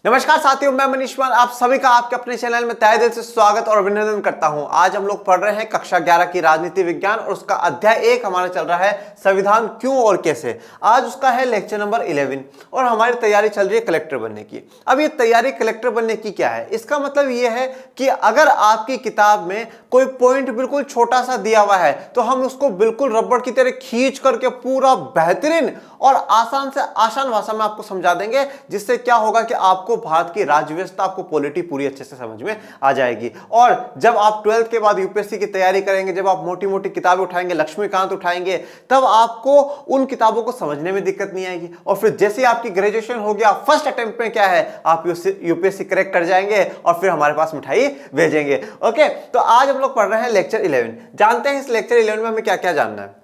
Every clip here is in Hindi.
नमस्कार साथियों, मैं मनीष मान आप सभी का आपके अपने चैनल में तहे दिल से स्वागत और अभिनंदन करता हूं। आज हम लोग पढ़ रहे हैं कक्षा 11 की राजनीति विज्ञान और उसका अध्याय 1 हमारा चल रहा है संविधान क्यों और कैसे। आज उसका है लेक्चर नंबर 11 और हमारी तैयारी चल रही है कलेक्टर बनने की। अब ये तैयारी कलेक्टर बनने की क्या है, इसका मतलब ये है कि अगर आपकी किताब में कोई पॉइंट बिल्कुल छोटा सा दिया हुआ है तो हम उसको बिल्कुल रबड़ की तरह खींच करके पूरा बेहतरीन और आसान से आसान भाषा में आपको समझा देंगे, जिससे क्या होगा कि आपको भारत की राज्य व्यवस्था, आपको पॉलिटी पूरी अच्छे से समझ में आ जाएगी। और जब आप 12th के बाद यूपीएससी की तैयारी करेंगे, जब आप मोटी मोटी किताबें उठाएंगे, लक्ष्मीकांत उठाएंगे, तब आपको उन किताबों को समझने में दिक्कत नहीं आएगी। और फिर जैसे आपकी ग्रेजुएशन हो गया, फर्स्ट अटेम्प्ट में क्या है, आप यूपीएससी क्रैक कर जाएंगे और फिर हमारे पास मिठाई भेजेंगे। ओके, तो आज हम लोग पढ़ रहे हैं लेक्चर 11। जानते हैं इस लेक्चर 11 में हमें क्या क्या जानना है।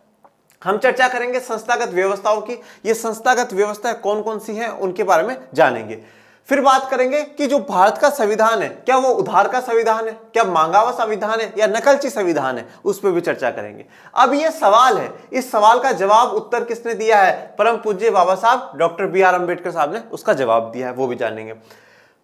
हम चर्चा करेंगे संस्थागत व्यवस्थाओं की। ये संस्थागत व्यवस्थाएं कौन कौन सी हैं उनके बारे में जानेंगे। फिर बात करेंगे कि जो भारत का संविधान है, क्या वो उधार का संविधान है, क्या मांगा हुआ संविधान है या नकलची संविधान है, उस पर भी चर्चा करेंगे। अब ये सवाल है, इस सवाल का जवाब उत्तर किसने दिया है, परम पूज्य बाबा साहब डॉक्टर बी आर अम्बेडकर साहब ने उसका जवाब दिया है, वो भी जानेंगे।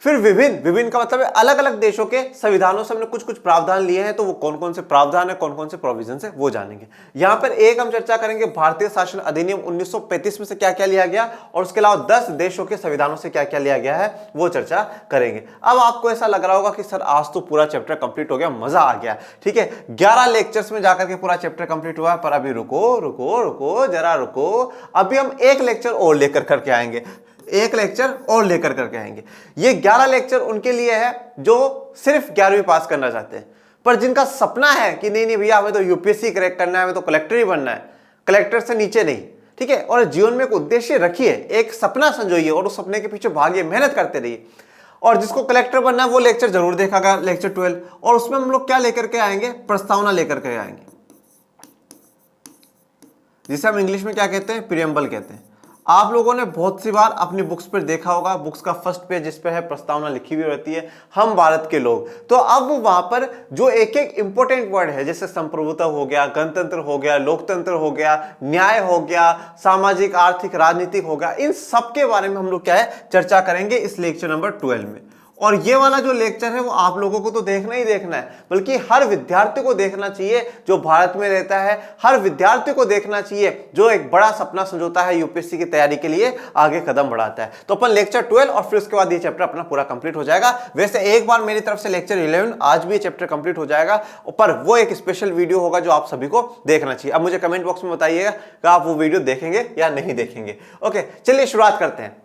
फिर विभिन्न का मतलब है अलग अलग देशों के संविधानों से हमने कुछ कुछ प्रावधान लिए हैं, तो वो कौन कौन से प्रावधान है, कौन कौन से प्रोविजन है, वो जानेंगे। यहां पर एक हम चर्चा करेंगे भारतीय शासन अधिनियम 1935 में से क्या क्या लिया गया, और उसके अलावा 10 देशों के संविधानों से क्या क्या लिया गया है, वो चर्चा करेंगे। अब आपको ऐसा लग रहा होगा कि सर आज तो पूरा चैप्टर कंप्लीट हो गया, मजा आ गया। ठीक है, 11 लेक्चर्स में जाकर के पूरा चैप्टर कंप्लीट हुआ है, पर अभी रुको रुको रुको जरा रुको, अभी हम एक लेक्चर और लेकर करके आएंगे, एक लेक्चर और लेकर करके आएंगे। ये 11 लेक्चर उनके लिए है जो सिर्फ 11वीं पास करना चाहते हैं, पर जिनका सपना है कि नहीं नहीं भैया हमें तो यूपीएससी क्रैक करना है, हमें तो कलेक्टर ही बनना है, कलेक्टर से नीचे नहीं। ठीक है, और जीवन में एक उद्देश्य रखिए, एक सपना संजोइए और उस सपने के पीछे भागिए, मेहनत करते रहिए। और जिसको कलेक्टर बनना है वो लेक्चर जरूर देखेगा, लेक्चर 12। और उसमें हम लोग क्या लेकर के आएंगे, प्रस्तावना लेकर के आएंगे, जिसे हम इंग्लिश में क्या कहते हैं, प्रीएम्बल कहते हैं। आप लोगों ने बहुत सी बार अपनी बुक्स पर देखा होगा, बुक्स का फर्स्ट पेज जिस पे है प्रस्तावना लिखी हुई रहती है, हम भारत के लोग। तो अब वहां पर जो एक एक इंपॉर्टेंट वर्ड है, जैसे संप्रभुता हो गया, गणतंत्र हो गया, लोकतंत्र हो गया, न्याय हो गया, सामाजिक आर्थिक राजनीतिक हो गया, इन सब के बारे में हम लोग क्या है चर्चा करेंगे इस लेक्चर नंबर 12 में। और ये वाला जो लेक्चर है वो आप लोगों को तो देखना ही देखना है, बल्कि हर विद्यार्थी को देखना चाहिए जो भारत में रहता है, हर विद्यार्थी को देखना चाहिए जो एक बड़ा सपना संजोता है, यूपीएससी की तैयारी के लिए आगे कदम बढ़ाता है। तो अपन लेक्चर 12 और फिर उसके बाद ये चैप्टर अपना पूरा कंप्लीट हो जाएगा। वैसे एक बार मेरी तरफ से लेक्चर 11 आज भी ये चैप्टर कंप्लीट हो जाएगा, पर वो एक स्पेशल वीडियो होगा जो आप सभी को देखना चाहिए। अब मुझे कमेंट बॉक्स में बताइएगा कि आप वो वीडियो देखेंगे या नहीं देखेंगे। ओके, चलिए शुरुआत करते हैं।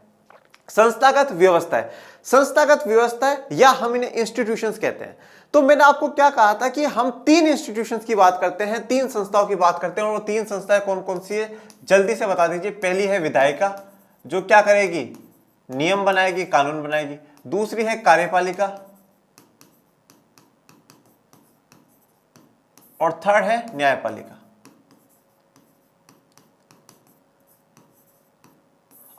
संस्थागत व्यवस्था है, संस्थागत व्यवस्था है या हम इन्हें इंस्टीट्यूशंस कहते हैं। तो मैंने आपको क्या कहा था कि हम 3 इंस्टीट्यूशंस की बात करते हैं, 3 संस्थाओं की बात करते हैं, और वो 3 संस्थाएं कौन कौन सी है जल्दी से बता दीजिए। पहली है विधायिका, जो क्या करेगी, नियम बनाएगी, कानून बनाएगी। दूसरी है कार्यपालिका, और थर्ड है न्यायपालिका।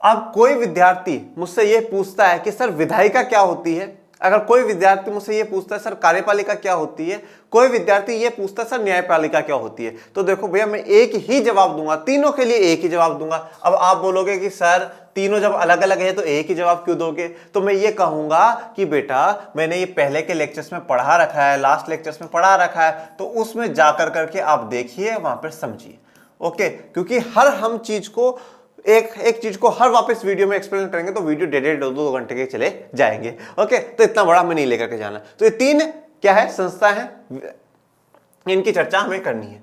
अब कोई विद्यार्थी मुझसे यह पूछता है कि सर विधायिका क्या होती है, अगर कोई विद्यार्थी मुझसे यह पूछता है सर कार्यपालिका क्या होती है, कोई विद्यार्थी यह पूछता है सर न्यायपालिका क्या होती है, तो देखो भैया मैं एक ही जवाब दूंगा, तीनों के लिए एक ही जवाब दूंगा। अब आप बोलोगे कि सर तीनों जब अलग अलग है तो एक ही जवाब क्यों दोगे, तो मैं ये कहूंगा कि बेटा मैंने ये पहले के लेक्चर्स में पढ़ा रखा है, लास्ट लेक्चर्स में पढ़ा रखा है, तो उसमें जाकर करके आप देखिए, वहां पर समझिए। ओके, क्योंकि हर हम चीज को एक चीज को हर वापस वीडियो में एक्सप्लेन करेंगे तो वीडियो 1.5-2 घंटे के चले जाएंगे। ओके, तो इतना बड़ा हमें नहीं लेकर के जाना। तो ये 3 क्या है, संस्था है, इनकी चर्चा हमें करनी है।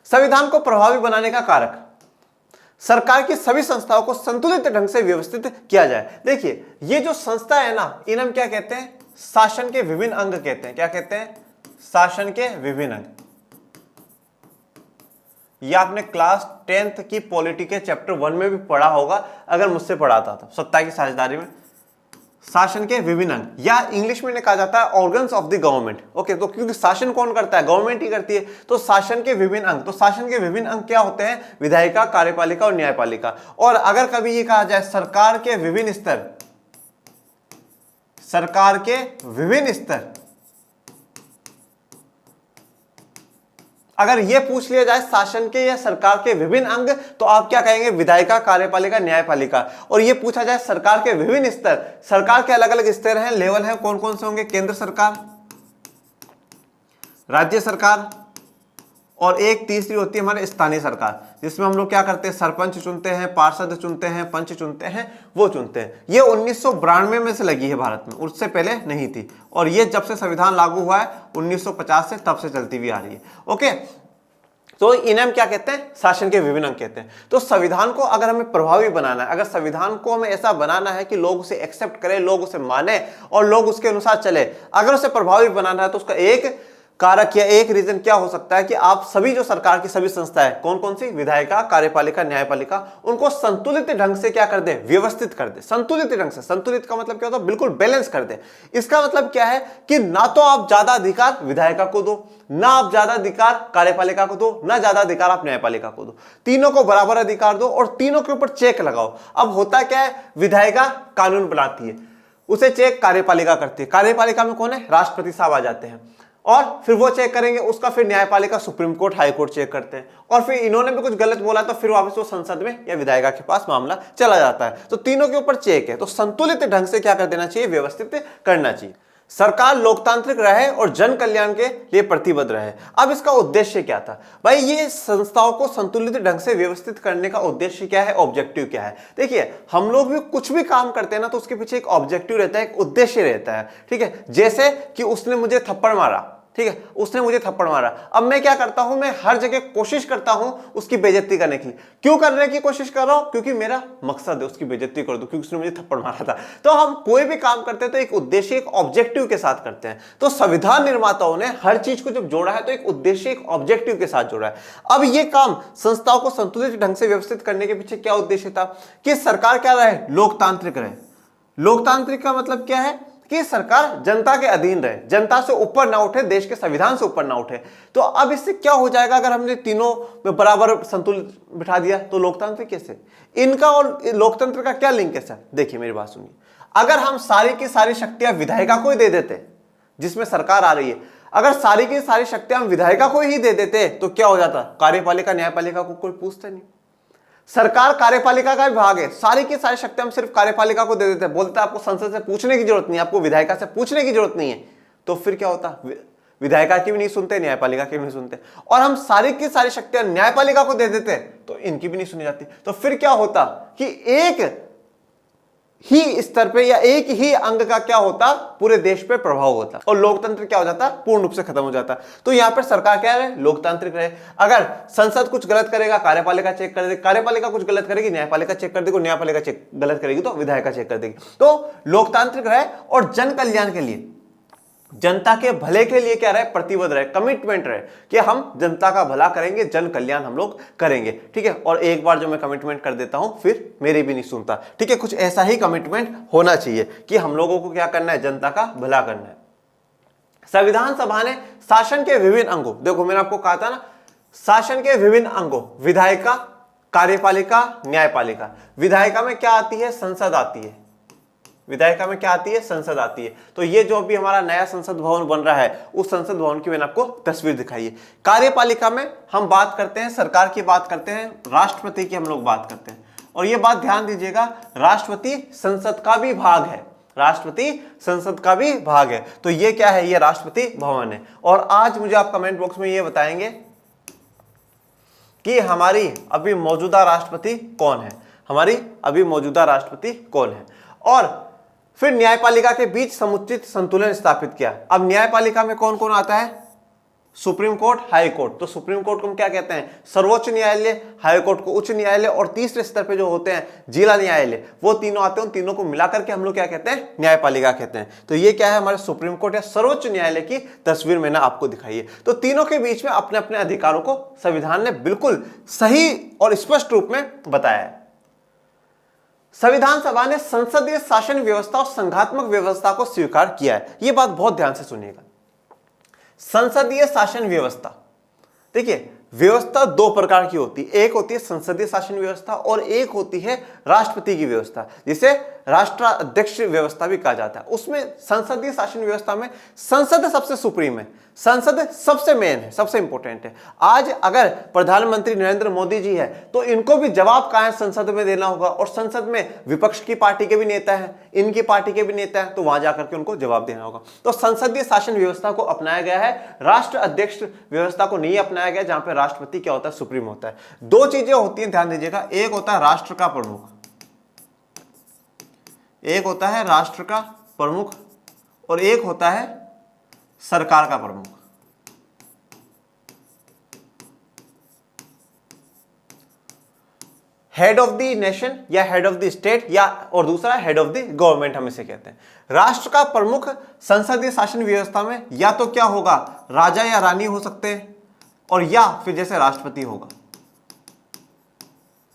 संविधान को प्रभावी बनाने का कारक, सरकार की सभी संस्थाओं को संतुलित ढंग से व्यवस्थित किया जाए। देखिए ये जो संस्था है ना, इन हम क्या कहते हैं, शासन के विभिन्न अंग कहते हैं। क्या कहते हैं, शासन के विभिन्न अंग। यह आपने क्लास 10th की पॉलिटी के चैप्टर 1 में भी पढ़ा होगा, अगर मुझसे पढ़ाता था, सत्ता की साझेदारी में। शासन के विभिन्न अंग, या इंग्लिश में कहा जाता है organs of the government. Okay, तो क्योंकि शासन कौन करता है, गवर्नमेंट ही करती है, तो शासन के विभिन्न अंग। तो शासन के विभिन्न अंग क्या होते हैं, विधायिका, कार्यपालिका और न्यायपालिका। और अगर कभी ये कहा जाए सरकार के विभिन्न स्तर, सरकार के विभिन्न स्तर, अगर यह पूछ लिया जाए शासन के या सरकार के विभिन्न अंग, तो आप क्या कहेंगे? विधायिका, कार्यपालिका, न्यायपालिका। और यह पूछा जाए सरकार के विभिन्न स्तर, सरकार के अलग अलग स्तर हैं, लेवल हैं, कौन कौन से होंगे? केंद्र सरकार, राज्य सरकार, और एक तीसरी होती है हमारे स्थानीय सरकार, जिसमें हम लोग क्या करते हैं? सरपंच चुनते हैं, पार्षद चुनते हैं, पंच चुनते हैं, वो चुनते हैं। ये 1992 में से लगी है भारत में, उससे पहले नहीं थी। और ये जब से संविधान लागू हुआ है 1950 से, तब से चलती हुई आ रही है। ओके, तो इन्हें हम क्या कहते हैं? शासन के विभिन्न अंग कहते हैं। तो संविधान को अगर हमें प्रभावी बनाना है, अगर संविधान को हमें ऐसा बनाना है कि लोग उसे एक्सेप्ट करें, लोग उसे माने और लोग उसके अनुसार चले, अगर उसे प्रभावी बनाना है तो उसका एक कारक या एक रीजन क्या हो सकता है कि आप सभी जो सरकार की सभी संस्थाएं, कौन कौन सी? विधायिका, कार्यपालिका, न्यायपालिका, उनको संतुलित ढंग से क्या कर दे? व्यवस्थित कर दे। संतुलित ढंग से, संतुलित का मतलब क्या होता है? बिल्कुल बैलेंस कर दे। इसका मतलब क्या है कि ना तो आप ज्यादा अधिकार विधायिका को दो, ना आप ज्यादा अधिकार कार्यपालिका को दो, ना ज्यादा अधिकार आप न्यायपालिका को दो। तीनों को बराबर अधिकार दो और तीनों के ऊपर चेक लगाओ। अब होता क्या है? विधायिका कानून बनाती है, उसे चेक कार्यपालिका करती है। कार्यपालिका में कौन है? राष्ट्रपति साहब आ जाते हैं, और फिर वो चेक करेंगे उसका, फिर न्यायपालिका, supreme court, high court check करते हैं, और फिर इन्होंने भी कुछ गलत बोला तो फिर वापस वो संसद में या विधायिका के पास मामला चला जाता है। तो तीनों के ऊपर चेक है। तो संतुलित ढंग से क्या कर देना चाहिए? व्यवस्थित करना चाहिए। सरकार लोकतांत्रिक रहे और जन कल्याण के लिए प्रतिबद्ध रहे। अब इसका उद्देश्य क्या था भाई? ये संस्थाओं को संतुलित ढंग से व्यवस्थित करने का उद्देश्य क्या है? ऑब्जेक्टिव क्या है? देखिए, हम लोग भी कुछ भी काम करते हैं ना, तो उसके पीछे एक ऑब्जेक्टिव रहता है, एक उद्देश्य रहता है। ठीक है, जैसे कि उसने मुझे थप्पड़ मारा, ठीक है, उसने मुझे थप्पड़ मारा। अब मैं क्या करता हूं? मैं हर जगह कोशिश करता हूं उसकी बेइज्जती करने की। क्यों करने की कोशिश कर रहा हूं? क्योंकि मेरा मकसद है उसकी बेइज्जती कर दूं, क्योंकि उसने मुझे थप्पड़ मारा था। तो हम कोई भी काम करते हैं तो एक उद्देश्य, एक ऑब्जेक्टिव के साथ करते हैं। तो संविधान निर्माताओं ने हर चीज को जब जोड़ा है तो एक उद्देश्य, एक ऑब्जेक्टिव के साथ जोड़ा है। अब ये काम संस्थाओं को संतुलित ढंग से व्यवस्थित करने के पीछे क्या उद्देश्य था? कि सरकार क्या रहे? लोकतांत्रिक रहे। लोकतांत्रिक का मतलब क्या है? कि सरकार जनता के अधीन रहे, जनता से ऊपर ना उठे, देश के संविधान से ऊपर ना उठे। तो अब इससे क्या हो जाएगा? अगर हमने तीनों में बराबर संतुलित बिठा दिया तो लोकतांत्रिक कैसे? इनका और लोकतंत्र का क्या लिंक है सर? देखिए मेरी बात सुनिए, अगर हम सारी की सारी शक्तियां विधायिका को ही दे देते, जिसमें सरकार आ रही है, अगर सारी की सारी शक्तियां हम विधायिका को ही दे देते तो क्या हो जाता? कार्यपालिका, न्यायपालिका को कोई पूछता नहीं। सरकार कार्यपालिका का विभाग है, सारी की सारी शक्तियां हम सिर्फ कार्यपालिका को दे देते हैं, बोलते हैं आपको संसद से पूछने की जरूरत नहीं है, आपको विधायिका से पूछने की जरूरत नहीं है। तो फिर क्या होता? विधायिका की भी नहीं सुनते, न्यायपालिका की भी नहीं सुनते। और हम सारी की सारी शक्तियां न्यायपालिका को दे देते तो इनकी भी नहीं सुनी जाती। तो फिर क्या होता कि एक ही स्तर पे या एक ही अंग का क्या होता? पूरे देश पे प्रभाव होता और लोकतंत्र क्या हो जाता? पूर्ण रूप से खत्म हो जाता। तो यहां पर सरकार क्या है? लोकतांत्रिक रहे। अगर संसद कुछ गलत करेगा, कार्यपालिका चेक कर देगी, कार्यपालिका कुछ गलत करेगी, न्यायपालिका चेक कर देगी, न्यायपालिका चेक गलत करेगी तो विधायिका चेक कर देगी। तो लोकतांत्रिक रहे और जन कल्याण के लिए, जनता के भले के लिए क्या रहे? प्रतिबद्ध रहे, कमिटमेंट रहे कि हम जनता का भला करेंगे, जन कल्याण हम लोग करेंगे। ठीक है, और एक बार जो मैं कमिटमेंट कर देता हूं फिर मेरी भी नहीं सुनता। ठीक है, कुछ ऐसा ही कमिटमेंट होना चाहिए कि हम लोगों को क्या करना है? जनता का भला करना है। संविधान सभा ने शासन के विभिन्न अंगों, देखो मैंने आपको कहा था ना, शासन के विभिन्न अंगों, विधायिका, कार्यपालिका, न्यायपालिका। विधायिका में क्या आती है? संसद आती है। विधायिका में क्या आती है? संसद आती है। तो ये जो अभी हमारा नया संसद भवन बन रहा है, उस संसद भवन की मैंने आपको तस्वीर दिखाई है। कार्यपालिका में हम बात करते हैं, सरकार की बात करते हैं, राष्ट्रपति की हम लोग बात करते हैं। और ये बात ध्यान दीजिएगा, राष्ट्रपति संसद का भी भाग है, राष्ट्रपति संसद का भी भाग है। तो ये क्या है? ये राष्ट्रपति भवन है। और आज मुझे आप कमेंट बॉक्स में ये बताएंगे कि हमारी अभी मौजूदा राष्ट्रपति कौन है, हमारी अभी मौजूदा राष्ट्रपति कौन है। और फिर न्यायपालिका के बीच समुचित संतुलन स्थापित किया। अब न्यायपालिका में कौन कौन आता है? Supreme court, high court. तो सुप्रीम कोर्ट को हम क्या कहते हैं? सर्वोच्च न्यायालय, हाई कोर्ट को उच्च न्यायालय, और तीसरे स्तर पे जो होते हैं जिला न्यायालय, वो तीनों आते हैं। उन तीनों को मिलाकर के हम लोग क्या कहते हैं? न्यायपालिका कहते हैं। तो ये क्या है? हमारे सुप्रीम कोर्ट या सर्वोच्च न्यायालय की तस्वीर मैंने आपको दिखाई है। तो तीनों के बीच में अपने अपने अधिकारों को संविधान ने बिल्कुल सही और स्पष्ट रूप में बताया है। संविधान सभा ने संसदीय शासन व्यवस्था और संघात्मक व्यवस्था को स्वीकार किया है। यह बात बहुत ध्यान से सुनिएगा। संसदीय शासन व्यवस्था, देखिए व्यवस्था दो प्रकार की होती है, एक होती है संसदीय शासन व्यवस्था और एक होती है राष्ट्रपति की व्यवस्था, जिसे राष्ट्राध्यक्ष व्यवस्था भी कहा जाता है। उसमें संसदीय शासन व्यवस्था में संसद सबसे सुप्रीम है, संसद सबसे मेन है, सबसे इंपॉर्टेंट है। आज अगर प्रधानमंत्री नरेंद्र मोदी जी है तो इनको भी जवाब कहां है, संसद में देना होगा, और संसद में विपक्ष की पार्टी के भी नेता हैं, इनकी पार्टी के भी नेता हैं, तो वहां जाकर के उनको जवाब देना होगा। तो संसदीय शासन व्यवस्था को अपनाया गया है, राष्ट्र अध्यक्ष व्यवस्था को नहीं अपनाया गया, जहां पे राष्ट्रपति क्या होता है, सुप्रीम होता है। दो चीजें होती हैं, ध्यान दीजिएगा, एक होता है राष्ट्र का प्रमुख, एक होता है राष्ट्र का प्रमुख, और एक होता है सरकार का प्रमुख। हेड ऑफ द नेशन या हेड ऑफ द स्टेट, या और दूसरा हेड ऑफ द गवर्नमेंट, हम इसे कहते हैं। राष्ट्र का प्रमुख संसदीय शासन व्यवस्था में या तो क्या होगा, राजा या रानी हो सकते हैं, और या फिर जैसे राष्ट्रपति होगा।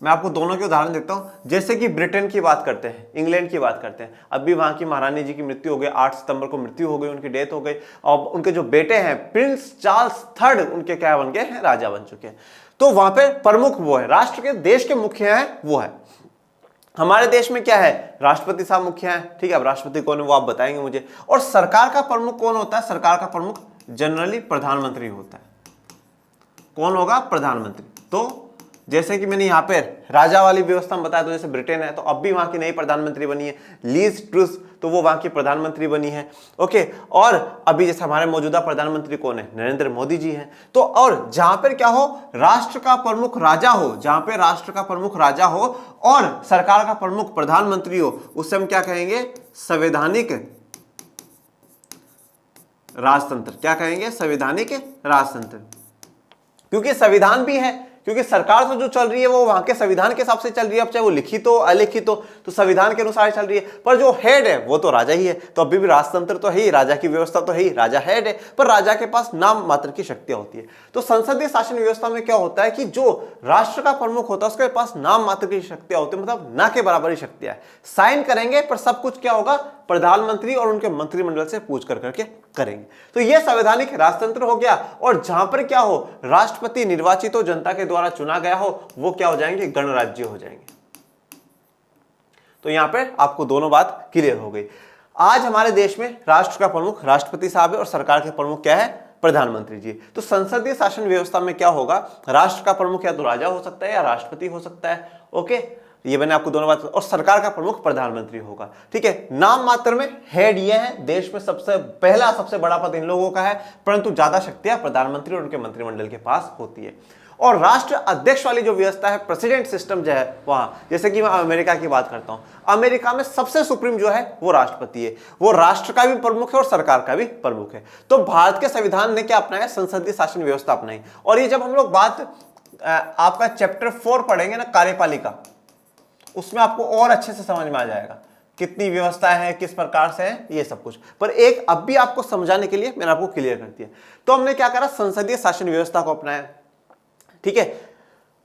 मैं आपको दोनों के उदाहरण देता हूं। जैसे कि ब्रिटेन की बात करते हैं, इंग्लैंड की बात करते हैं, अभी वहां की महारानी जी की मृत्यु हो गई, 8 सितंबर को मृत्यु हो गई, उनकी डेथ हो गई, और उनके जो बेटे हैं प्रिंस चार्ल्स III, उनके क्या बन गए हैं, राजा बन चुके हैं। तो वहां पे प्रमुख वो है, राष्ट्र के देश के मुखिया हैं वो है। हमारे देश में क्या है, राष्ट्रपति साहब मुखिया है, ठीक है। अब राष्ट्रपति कौन है वो आप बताएंगे मुझे। और सरकार का प्रमुख कौन होता है, सरकार का प्रमुख जनरली प्रधानमंत्री होता है। कौन होगा, प्रधानमंत्री। तो जैसे कि मैंने यहाँ पे राजा वाली व्यवस्था में बताया, तो जैसे ब्रिटेन है तो अब भी वहां की नई प्रधानमंत्री बनी है लीज ट्रूस, तो वो वहां की प्रधानमंत्री बनी है, ओके। और अभी जैसे हमारे मौजूदा प्रधानमंत्री कौन है, नरेंद्र मोदी जी हैं। तो और जहां पर क्या हो, राष्ट्र का प्रमुख राजा हो, जहां पे राष्ट्र का प्रमुख राजा हो और सरकार का प्रमुख प्रधानमंत्री हो, उसे हम क्या कहेंगे, संवैधानिक राजतंत्र। क्या कहेंगे, संवैधानिक राजतंत्र। क्योंकि संविधान भी है, क्योंकि सरकार तो जो चल रही है वो वहां के संविधान के हिसाब से चल रही है, अब चाहे वो लिखित हो अलिखित हो, तो संविधान के अनुसार चल रही है। पर जो हेड है वो तो राजा ही है, तो अभी भी राजतंत्र तो है ही, राजा की व्यवस्था तो है ही, राजा हेड है, पर राजा के पास नाम मात्र की शक्तियां होती है। तो संसदीय शासन व्यवस्था में क्या होता है कि जो राष्ट्र का प्रमुख होता है उसके पास नाम मात्र की शक्तियां होती है, मतलब ना के बराबर ही शक्तियां है। साइन करेंगे पर सब कुछ क्या होगा, प्रधानमंत्री और उनके मंत्रिमंडल से पूछ कर करके करेंगे। तो यह संवैधानिक राजतंत्र हो गया। और जहां पर क्या हो, राष्ट्रपति निर्वाचित हो, जनता के द्वारा चुना गया हो, वो क्या हो जाएंगे, गणराज्य हो जाएंगे। तो यहां पर आपको दोनों बात क्लियर हो गई। आज हमारे देश में राष्ट्र का प्रमुख राष्ट्रपति साहब है और सरकार के प्रमुख क्या है, प्रधानमंत्री जी। तो संसदीय शासन व्यवस्था में क्या होगा, राष्ट्र का प्रमुख या तो राजा हो सकता है या राष्ट्रपति हो सकता है, ओके। ये मैंने आपको दोनों बात, और सरकार का प्रमुख प्रधानमंत्री होगा, ठीक है। नाम मात्र में हेड ये है, देश में सबसे पहला सबसे बड़ा पद इन लोगों का है, परंतु ज्यादा शक्तियां प्रधानमंत्री और उनके मंत्रिमंडल के पास होती है। और राष्ट्र अध्यक्ष वाली जो व्यवस्था है, प्रेसिडेंट सिस्टम जो है वहां, जैसे कि मैं अमेरिका की बात करता हूं, अमेरिका में सबसे सुप्रीम जो है वो राष्ट्रपति है, वो राष्ट्र का भी प्रमुख है और सरकार का भी प्रमुख है। तो भारत के संविधान ने क्या अपनाया, संसदीय शासन व्यवस्था अपनाई। और ये जब हम लोग बात आपका चैप्टर 4 पढ़ेंगे ना, कार्यपालिका, उसमें आपको और अच्छे से समझ में आ जाएगा कितनी व्यवस्था है, किस प्रकार से है, ये सब कुछ। पर एक अब भी आपको समझाने के लिए मैंने आपको क्लियर कर दिया। तो हमने क्या करा, संसदीय शासन व्यवस्था को अपनाया, ठीक है।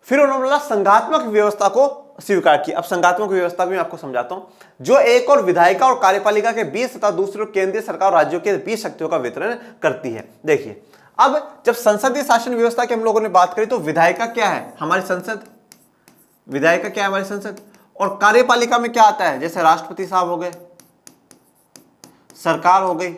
फिर उन्होंने बोला संघात्मक व्यवस्था को स्वीकार किया। अब संघात्मक व्यवस्था भी मैं आपको समझाता हूं, जो एक और विधायिका और कार्यपालिका के बीच तथा दूसरे केंद्रीय सरकार और राज्यों के बीच शक्तियों का वितरण करती है। देखिए, अब जब संसदीय शासन व्यवस्था की हम लोगों ने बात करी, तो विधायिका क्या है, हमारी संसद, विधायिका क्या है, हमारी संसद। और कार्यपालिका में क्या आता है, जैसे राष्ट्रपति साहब हो गए, सरकार हो गई।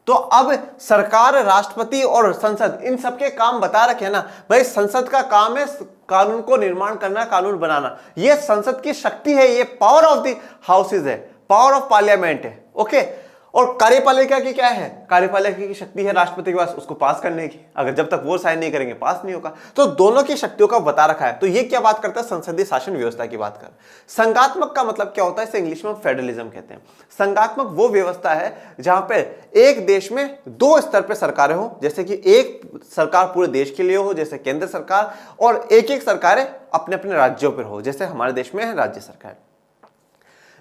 तो अब सरकार, राष्ट्रपति और संसद, इन सबके काम बता रखे हैं ना भाई। संसद का काम है कानून को निर्माण करना, कानून बनाना, ये संसद की शक्ति है, ये पावर ऑफ द हाउसेज है, पावर ऑफ पार्लियामेंट है, ओके। और कार्यपालिका की क्या है, कार्यपालिका की शक्ति है राष्ट्रपति के पास उसको पास करने की, अगर जब तक वो साइन नहीं करेंगे पास नहीं होगा। तो दोनों की शक्तियों का बता रखा है। तो ये क्या बात करता है, संसदीय शासन व्यवस्था की बात कर। संघात्मक का मतलब क्या होता है, इसे इंग्लिश में फेडरलिज्म कहते हैं। संघात्मक वो व्यवस्था है जहां पे एक देश में दो स्तर पे सरकारें हो, जैसे कि एक सरकार पूरे देश के लिए हो जैसे केंद्र सरकार, और एक एक सरकारें अपने अपने राज्यों पर हो, जैसे हमारे देश में है राज्य सरकार।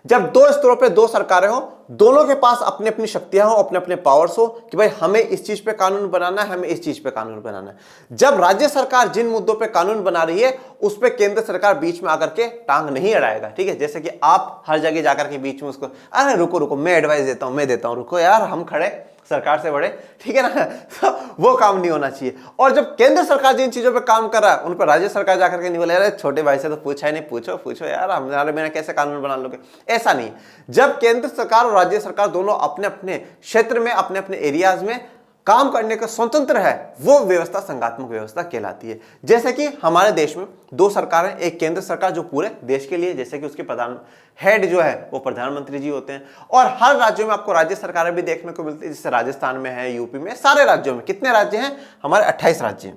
जब दो स्तरों पे दो सरकारें हो, दोनों के पास अपनी अपनी शक्तियां हो, अपने अपने पावर्स हो कि भाई हमें इस चीज पे कानून बनाना है, हमें इस चीज पे कानून बनाना है। जब राज्य सरकार जिन मुद्दों पे कानून बना रही है उस पे केंद्र सरकार बीच में आकर के टांग नहीं अड़ाएगा, ठीक है। जैसे कि आप हर जगह जाकर के बीच में उसको, अरे रुको रुको मैं एडवाइस देता हूं, मैं देता हूं, रुको यार हम खड़े, सरकार से बढ़े, ठीक है ना। तो वो काम नहीं होना चाहिए। और जब केंद्र सरकार जिन चीजों पे काम कर रहा है उन पर राज्य सरकार जाकर के नहीं बोले अरे छोटे भाई से तो पूछा ही नहीं, पूछो पूछो यार, हमारे बिना कैसे कानून बना लोगे। ऐसा नहीं। जब केंद्र सरकार और राज्य सरकार दोनों अपने अपने क्षेत्र में, अपने अपने एरियाज में काम करने का स्वतंत्र है, वो व्यवस्था संघात्मक व्यवस्था कहलाती है। जैसे कि हमारे देश में दो सरकारें, एक केंद्र सरकार जो पूरे देश के लिए, जैसे कि उसके प्रधान हेड जो है वो प्रधानमंत्री जी होते हैं, और हर राज्यों में आपको राज्य सरकारें भी देखने को मिलती है, जैसे राजस्थान में है, यूपी में, सारे राज्यों में। कितने राज्य हैं हमारे? 28 राज्य हैं।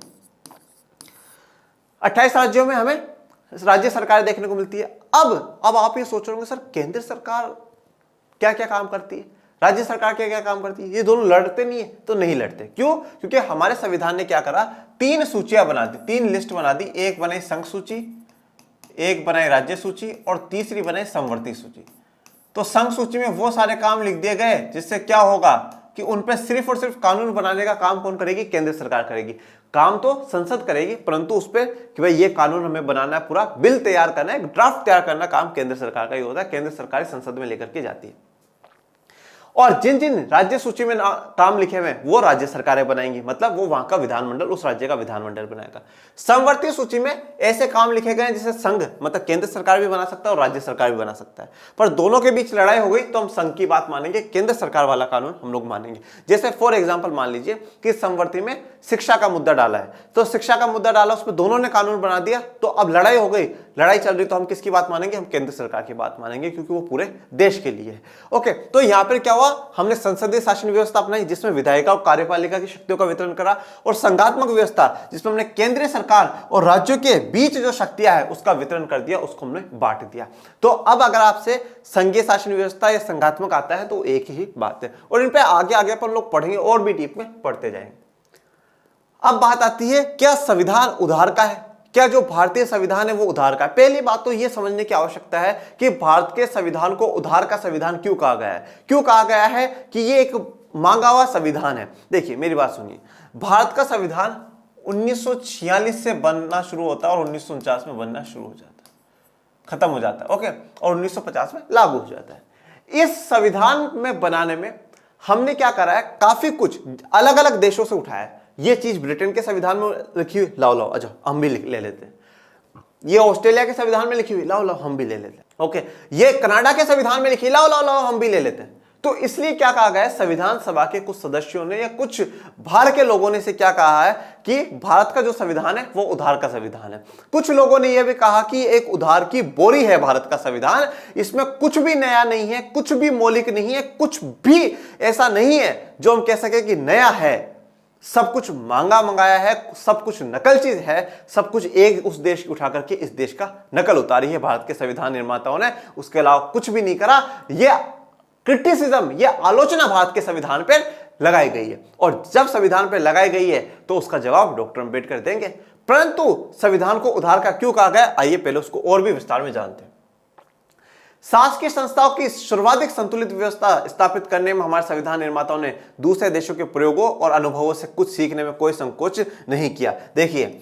28 राज्यों में हमें राज्य सरकारें देखने को मिलती है। अब आप ये सोच रहे होंगे सर केंद्र सरकार क्या क्या काम करती है, राज्य सरकार क्या क्या काम करती है, ये दोनों लड़ते नहीं है? तो नहीं लड़ते। क्यों? क्योंकि हमारे संविधान ने क्या करा, 3 सूचियां बना दी, 3 लिस्ट बना दी। एक बनाई संघ सूची, एक बनाई राज्य सूची, और तीसरी बनाई समवर्ती सूची। तो संघ सूची में वो सारे काम लिख दिए गए जिससे क्या होगा कि उन पर सिर्फ और सिर्फ कानून बनाने का काम कौन करेगी? केंद्र सरकार करेगी। काम तो संसद करेगी, परंतु उस पर कि भाई ये कानून हमें बनाना है, पूरा बिल तैयार करना है, ड्राफ्ट तैयार करना काम केंद्र सरकार का ही होता है। केंद्र सरकार संसद में लेकर के जाती है। और जिन जिन राज्य सूची में काम लिखे हुए वो राज्य सरकारें बनाएंगी, मतलब वो वहां का विधानमंडल, उस राज्य का विधानमंडल बनाएगा। समवर्ती सूची में ऐसे काम लिखे गए हैं जिसे संघ, मतलब केंद्र सरकार भी बना सकता है और राज्य सरकार भी बना सकता है। पर दोनों के बीच लड़ाई हो गई तो हम संघ की बात मानेंगे, केंद्र सरकार वाला कानून हम लोग मानेंगे। जैसे फॉर एग्जाम्पल मान लीजिए कि समवर्ती में शिक्षा का मुद्दा डाला है, तो शिक्षा का मुद्दा डाला, उस पर दोनों ने कानून बना दिया, तो अब लड़ाई हो गई, लड़ाई चल रही, तो हम किसकी बात मानेंगे? हम केंद्र सरकार की बात मानेंगे, क्योंकि वो पूरे देश के लिए है। ओके, तो यहां पर क्या हुआ, हमने संसदीय शासन व्यवस्था अपनाई जिसमें विधायिका और कार्यपालिका की शक्तियों का वितरण करा, और संघात्मक व्यवस्था जिसमें हमने केंद्रीय सरकार और राज्यों के बीच जो शक्तियां है उसका वितरण कर दिया, उसको हमने बांट दिया। तो अब अगर आपसे संघीय शासन व्यवस्था या संघात्मक आता है तो एक ही बात है, और इन पे आगे आगे पर लोग पढ़ेंगे और भी डीप में पढ़ते जाएंगे। अब बात आती है, क्या संविधान उधार का है? क्या जो भारतीय संविधान है वो उधार का है? पहली बात तो ये समझने की आवश्यकता है कि भारत के संविधान को उधार का संविधान क्यों कहा गया है। क्यों कहा गया है कि ये एक मांगा हुआ संविधान है। देखिए मेरी बात सुनिए, भारत का संविधान 1946 से बनना शुरू होता है और 1949 में बनना शुरू हो जाता है, खत्म हो जाता है, ओके, और 1950 में लागू हो जाता है। इस संविधान में बनाने में हमने क्या करा है, काफी कुछ अलग अलग देशों से उठाया है। ये चीज ब्रिटेन के संविधान में लिखी हुई, लाओ लाओ अच्छा हम भी ले लेते हैं। ये ऑस्ट्रेलिया के संविधान में लिखी हुई, लाओ लाओ हम भी ले लेते हैं। ओके, ये कनाडा के संविधान में लिखी, लाओ लाओ लाओ हम भी ले लेते हैं। तो इसलिए क्या कहा गया है, संविधान सभा के कुछ सदस्यों ने या कुछ बाहर के लोगों ने से क्या कहा है कि भारत का जो संविधान है वो उधार का संविधान है। कुछ लोगों ने यह भी कहा कि एक उधार की बोरी है भारत का संविधान, इसमें कुछ भी नया नहीं है, कुछ भी मौलिक नहीं है, कुछ भी ऐसा नहीं है जो हम कह सके कि नया है। सब कुछ मांगा मंगाया है, सब कुछ नकल चीज है, सब कुछ एक उस देश की उठा करके इस देश का नकल उतारी है भारत के संविधान निर्माताओं ने, उसके अलावा कुछ भी नहीं करा। यह क्रिटिसिज्म, यह आलोचना भारत के संविधान पर लगाई गई है, और जब संविधान पर लगाई गई है तो उसका जवाब डॉक्टर अंबेडकर देंगे। परंतु संविधान को उधार का क्यों कहा गया, आइए पहले उसको और भी विस्तार में जानते हैं। शासकीय संस्थाओं की सर्वाधिक संतुलित व्यवस्था स्थापित करने में हमारे संविधान निर्माताओं ने दूसरे देशों के प्रयोगों और अनुभवों से कुछ सीखने में कोई संकोच नहीं किया। देखिए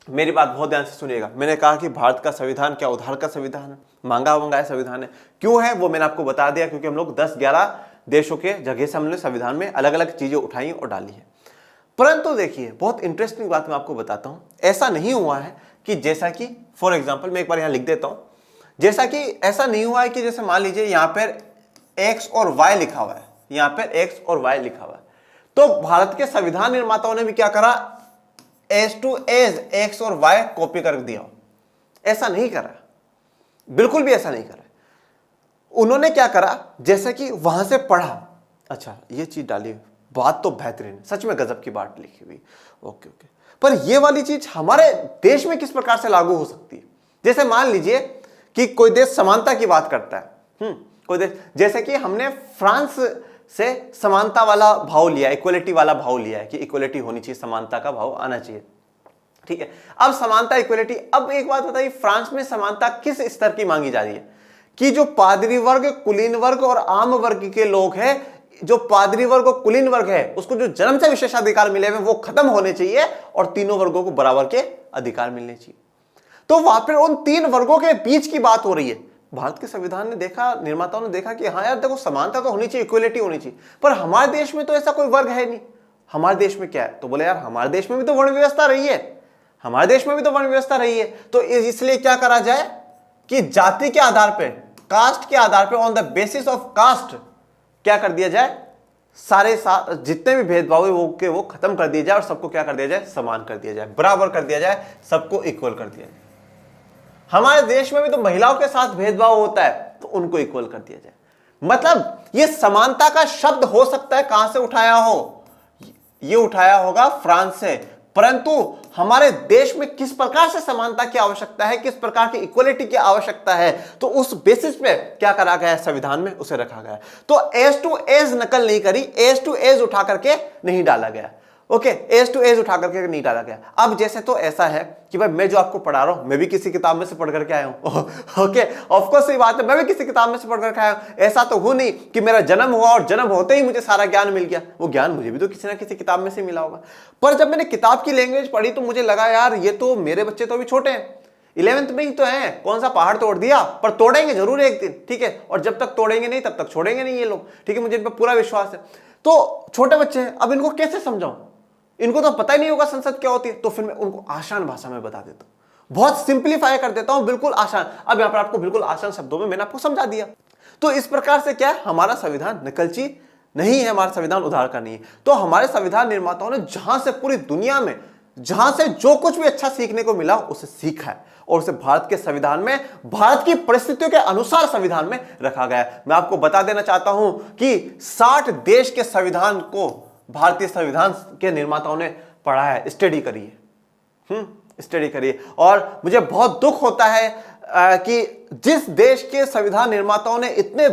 मेरी बात बहुत ध्यान से सुनिएगा, मैंने कहा कि भारत का संविधान क्या उधार का संविधान है, मांगा मंगाया संविधान है। क्यों है वो मैंने आपको बता दिया, क्योंकि हम लोग 10-11 देशों के जगह से हमने संविधान में अलग अलग चीजें उठाई और डाली है। परंतु देखिए बहुत इंटरेस्टिंग बात मैं आपको बताता हूं, ऐसा नहीं हुआ है कि जैसा कि फॉर एग्जाम्पल मैं एक बार यहां लिख देता हूं, जैसा कि ऐसा नहीं हुआ है कि जैसे मान लीजिए यहां पर x और y लिखा हुआ है, यहां पर x और y लिखा हुआ है, तो भारत के संविधान निर्माताओं ने भी क्या करा, एज टू एज x और y कॉपी कर दिया। ऐसा नहीं करा, बिल्कुल भी ऐसा नहीं करा। उन्होंने क्या करा, जैसे कि वहां से पढ़ा, अच्छा ये चीज डाली, बात तो बेहतरीन, सच में गजब की बात लिखी हुई, ओके ओके, पर ये वाली चीज हमारे देश में किस प्रकार से लागू हो सकती है। जैसे मान लीजिए कि कोई देश समानता की बात करता है, कोई देश, जैसे कि हमने फ्रांस से समानता वाला भाव लिया, इक्वलिटी वाला भाव लिया है कि इक्वलिटी होनी चाहिए, समानता का भाव आना चाहिए, ठीक है। अब समानता इक्वलिटी, अब एक बात बताइए, फ्रांस में समानता किस स्तर की मांगी जा रही है कि जो पादरी वर्ग, कुलीन वर्ग और आम वर्ग के लोग हैं, जो पादरी वर्ग और कुलीन वर्ग है उसको जो जन्म से विशेषाधिकार मिले हुए वो खत्म होने चाहिए और तीनों वर्गों को बराबर के अधिकार मिलने चाहिए। तो वहां पर उन 3 वर्गों के बीच की बात हो रही है, भारत के संविधान ने देखा, निर्माताओं ने देखा कि हाँ यार देखो समानता तो होनी चाहिए, इक्वलिटी होनी चाहिए, पर हमारे देश में तो ऐसा कोई वर्ग है नहीं। हमारे देश में क्या है, तो बोले यार हमारे देश में भी तो वर्ण व्यवस्था रही है, हमारे देश में भी तो वर्ण व्यवस्था रही है, तो इसलिए क्या करा जाए कि जाति के आधार पे, कास्ट के आधार पे, on the basis of caste क्या कर दिया जाए, सारे जितने भी भेदभाव है वो खत्म कर दिया जाए और सबको क्या कर दिया जाए, समान कर दिया जाए, बराबर कर दिया जाए, सबको इक्वल कर दिया जाए। हमारे देश में भी तो महिलाओं के साथ भेदभाव होता है, तो उनको इक्वल कर दिया जाए। मतलब ये समानता का शब्द हो सकता है कहां से उठाया हो, ये उठाया होगा फ्रांस से, परंतु हमारे देश में किस प्रकार से समानता की आवश्यकता है, किस प्रकार की इक्वलिटी की आवश्यकता है, तो उस बेसिस पे क्या करा गया है संविधान में, उसे रखा गया है। तो एज टू एज नकल नहीं करी, एज टू एज उठा करके नहीं डाला गया। ओके, एज टू एज उठा करके नहीं डाला गया। अब जैसे तो ऐसा है कि भाई मैं जो आपको पढ़ा रहा हूं, मैं भी किसी किताब में से पढ़ करके आया हूं। ओके, ऑफ कोर्स सही बात है, मैं भी किसी किताब में से पढ़ करके आया हूं। ऐसा तो हो नहीं कि मेरा जन्म हुआ और जन्म होते ही मुझे सारा ज्ञान मिल गया, वो ज्ञान मुझे भी तो किसी ना किसी किताब में से मिला होगा। पर जब मैंने किताब की लैंग्वेज पढ़ी तो मुझे लगा यार ये तो मेरे बच्चे तो अभी छोटे हैं, 11th में ही तो हैं, कौन सा पहाड़ तोड़ दिया, पर तोड़ेंगे जरूर एक दिन, ठीक है, और जब तक तोड़ेंगे नहीं तब तक छोड़ेंगे नहीं ये लोग, ठीक है, मुझे इन पर पूरा विश्वास है। तो छोटे बच्चे हैं, अब इनको कैसे समझाऊं, इनको तो पता ही नहीं होगा संसद क्या होती है, तो फिर मैं उनको आसान भाषा में बता देता हूं, बहुत सिंप्लीफाई कर देता हूं, बिल्कुल आसान। अब यहां पर आपको बिल्कुल आसान शब्दों में मैंने आपको समझा दिया। तो इस प्रकार से क्या है, हमारा संविधान नकलची नहीं है, हमारा संविधान उधार का नहीं है। तो हमारे संविधान निर्माताओं ने जहां से पूरी दुनिया में जहां से जो कुछ भी अच्छा सीखने को मिला उसे सीखा है और उसे भारत के संविधान में, भारत की परिस्थितियों के अनुसार संविधान में रखा गया है। मैं आपको बता देना चाहता हूं कि 60 देश के संविधान को भारतीय संविधान के निर्माताओं ने पढ़ा है, स्टडी करी है, स्टडी करी है। और मुझे बहुत दुख होता है कि जिस देश के संविधान निर्माताओं ने इतने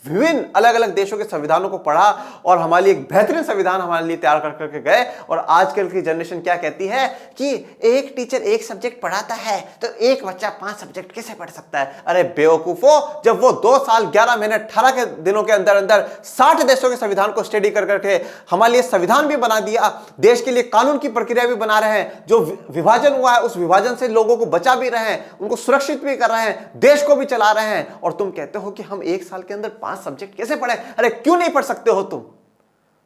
विभिन्न अलग अलग देशों के संविधानों को पढ़ा और हमारे लिए एक बेहतरीन संविधान हमारे लिए तैयार कर करके गए, और आजकल की जनरेशन क्या कहती है कि एक टीचर एक सब्जेक्ट पढ़ाता है तो एक बच्चा 5 सब्जेक्ट कैसे पढ़ सकता है। अरे बेवकूफो, जब वो 2 साल 11 महीने 18 के दिनों के अंदर अंदर 60 देशों के संविधान को स्टडी कर करके हमारे लिए संविधान भी बना दिया, देश के लिए कानून की प्रक्रिया भी बना रहे हैं, जो विभाजन हुआ है उस विभाजन से लोगों को बचा भी रहे हैं, उनको सुरक्षित भी कर रहे हैं, देश को भी चला रहे हैं, और तुम कहते हो कि हम 1 साल के अंदर 5 सब्जेक्ट कैसे पढ़े। अरे क्यों नहीं पढ़ सकते हो तुम,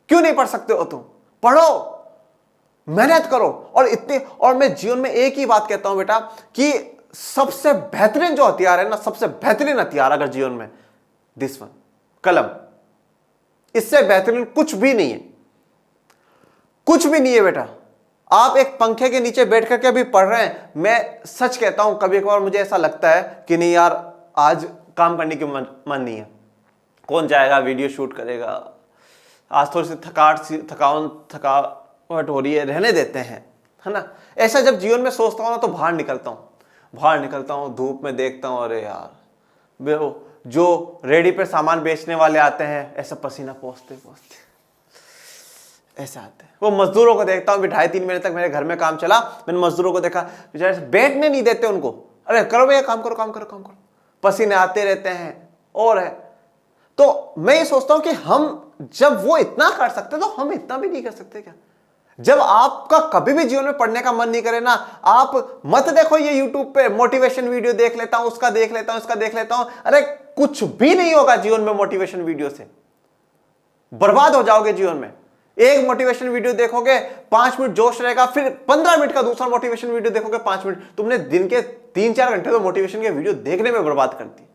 क्यों नहीं पढ़ सकते हो तुम, पढ़ो, मेहनत करो। और मैं जीवन में एक ही बात कहता हूं बेटा कि सबसे बेहतरीन जो हथियार है ना, सबसे बेहतरीन हथियार अगर जीवन में, दिस वन, कलम, इससे बेहतरीन कुछ भी नहीं है, कुछ भी नहीं है बेटा। आप एक पंखे के नीचे बैठ करके अभी पढ़ रहे हैं, मैं सच कहता हूं कभी कभार मुझे ऐसा लगता है कि नहीं यार आज काम करने की मन नहीं है, कौन जाएगा वीडियो शूट करेगा, आज थोड़ी सी थकावट हो रही है, रहने देते हैं, है ना। ऐसा जब जीवन में सोचता हूँ ना तो बाहर निकलता हूँ, धूप में देखता हूँ, अरे यार जो रेडी पे सामान बेचने वाले आते हैं ऐसा पसीना पोंछते ऐसे आते हैं, वो मजदूरों को देखता हूँ, 2.5-3 महीने तक मेरे घर में काम चला, मैंने मजदूरों को देखा बेचारे बैठने नहीं देते उनको, अरे करो भैया काम करो, पसीने आते रहते हैं। और है तो मैं ये सोचता हूं कि हम जब वो इतना कर सकते तो हम इतना भी नहीं कर सकते क्या। जब आपका कभी भी जीवन में पढ़ने का मन नहीं करे ना, आप मत देखो ये YouTube पे मोटिवेशन वीडियो देख लेता हूं, उसका देख लेता हूं, अरे कुछ भी नहीं होगा जीवन में मोटिवेशन वीडियो से, बर्बाद हो जाओगे जीवन में। एक मोटिवेशन वीडियो देखोगे 5 मिनट जोश रहेगा, फिर 15 मिनट का दूसरा मोटिवेशन वीडियो देखोगे 5 मिनट, तुमने दिन के 3-4 घंटे तो मोटिवेशन के वीडियो देखने में बर्बाद कर दी।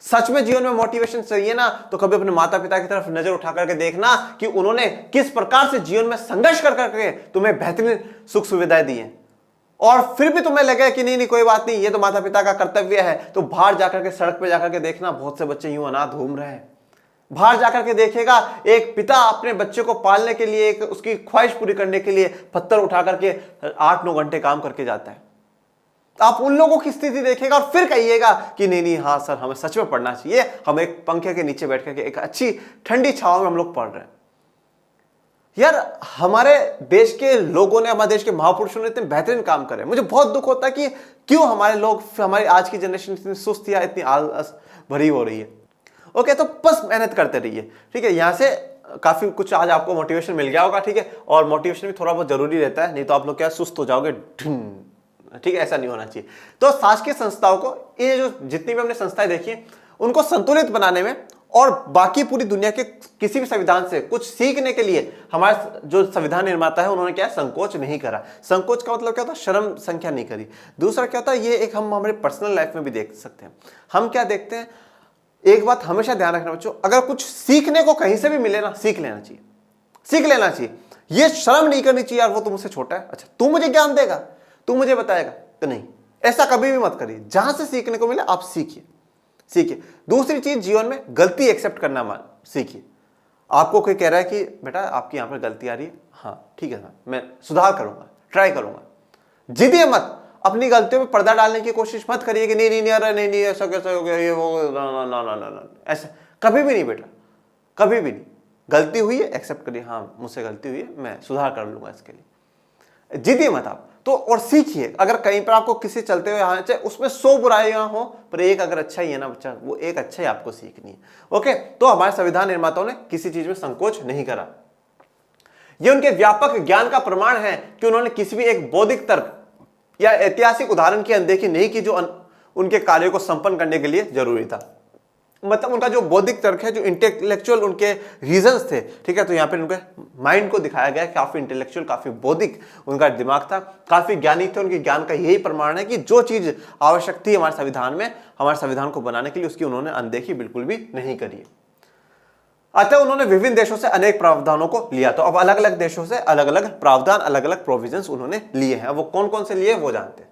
सच में जीवन में मोटिवेशन चाहिए ना तो कभी अपने माता पिता की तरफ नजर उठा करके देखना कि उन्होंने किस प्रकार से जीवन में संघर्ष कर करके तुम्हें बेहतरीन सुख सुविधाएं दी हैं, और फिर भी तुम्हें लगे कि नहीं कोई बात नहीं, ये तो माता पिता का कर्तव्य है, तो बाहर जाकर के सड़क पे जाकर के देखना बहुत से बच्चे यूं अनाथ घूम रहे हैं। बाहर जाकर के देखिएगा एक पिता अपने बच्चे को पालने के लिए, उसकी ख्वाहिश पूरी करने के लिए पत्थर उठा करके 8-9 घंटे काम करके जाता है। आप उन लोगों की स्थिति देखिएगा और फिर कहिएगा कि नहीं हाँ सर हमें सच में पढ़ना चाहिए, हम एक पंखे के नीचे बैठ करके एक अच्छी ठंडी छांव में हम लोग पढ़ रहे हैं। यार हमारे देश के लोगों ने, हमारे देश के महापुरुषों ने इतने बेहतरीन काम करे, मुझे बहुत दुख होता है कि क्यों हमारे लोग, हमारी आज की जनरेशन इतनी सुस्त या इतनी आलस भरी हो रही है। ओके, तो बस मेहनत करते रहिए, ठीक है। यहां से काफी कुछ आज आपको मोटिवेशन मिल गया होगा, ठीक है, और मोटिवेशन भी थोड़ा बहुत जरूरी रहता है, नहीं तो आप लोग क्या सुस्त हो जाओगे, ठीक है, ऐसा नहीं होना चाहिए। तो शासकीय संस्थाओं को, ये जो जितनी भी हमने संस्थाएं देखी उनको संतुलित बनाने में और बाकी पूरी दुनिया के किसी भी संविधान से कुछ सीखने के लिए हमारे जो संविधान निर्माता है उन्होंने क्या संकोच नहीं करा। संकोच का मतलब क्या होता है, शर्म संख्या नहीं करी। दूसरा क्या होता है, ये एक हम हमारे पर्सनल लाइफ में भी देख सकते हैं। हम क्या देखते हैं, एक बात हमेशा ध्यान रखना बच्चों, अगर कुछ सीखने को कहीं से भी मिले ना, सीख लेना चाहिए, सीख लेना चाहिए। ये शर्म नहीं करनी चाहिए यार वो तो मुझसे छोटा है, अच्छा तू मुझे ज्ञान देगा, तू मुझे बताएगा, तो नहीं, ऐसा कभी भी मत करिए। जहां से सीखने को मिले आप सीखिए, सीखिए। दूसरी चीज, जीवन में गलती एक्सेप्ट करना मान सीखिए। आपको कोई कह रहा है कि बेटा आपकी यहां पर गलती आ रही है, हाँ ठीक है ना, मैं सुधार करूंगा, ट्राई करूंगा। जिदिए मत, अपनी गलतियों में पर्दा डालने की कोशिश मत करिए कि नहीं नहीं नहीं अरे नहीं नहीं ऐसा कैसा हो गया ये वो, ना ना ना ना, ऐसा कभी भी नहीं बेटा, कभी भी नहीं। गलती हुई है एक्सेप्ट करिए, हाँ मुझसे गलती हुई है, मैं सुधार कर लूंगा इसके लिए। जिदिए मत आप तो, और सीखिए। अगर कहीं पर आपको किसी चलते हुए यहाँ चाहे उसमें 100 बुराइयां हो पर एक अगर अच्छा ही है ना बच्चा, वो एक अच्छा ही आपको सीखनी है। ओके, तो हमारे संविधान निर्माताओं ने किसी चीज में संकोच नहीं करा। ये उनके व्यापक ज्ञान का प्रमाण है कि उन्होंने किसी भी एक बौद्धिक तर्क या ऐतिहासिक उदाहरण की अनदेखी नहीं की जो उनके कार्यों को संपन्न करने के लिए जरूरी था। मतलब उनका जो बौद्धिक तर्क है, जो इंटेलेक्चुअल उनके रीजंस थे, ठीक है, तो यहाँ पे उनके माइंड को दिखाया गया, काफी इंटेलेक्चुअल, काफी बौद्धिक उनका दिमाग था, काफी ज्ञानी थे। उनके ज्ञान का यही प्रमाण है कि जो चीज आवश्यक थी हमारे संविधान में, हमारे संविधान को बनाने के लिए, उसकी उन्होंने अनदेखी बिल्कुल भी नहीं करी। अतः उन्होंने विभिन्न देशों से अनेक प्रावधानों को लिया। तो अब अलग अलग देशों से अलग अलग प्रावधान, अलग अलग प्रोविजंस उन्होंने लिए हैं। वो कौन कौन से लिए वो जानते हैं।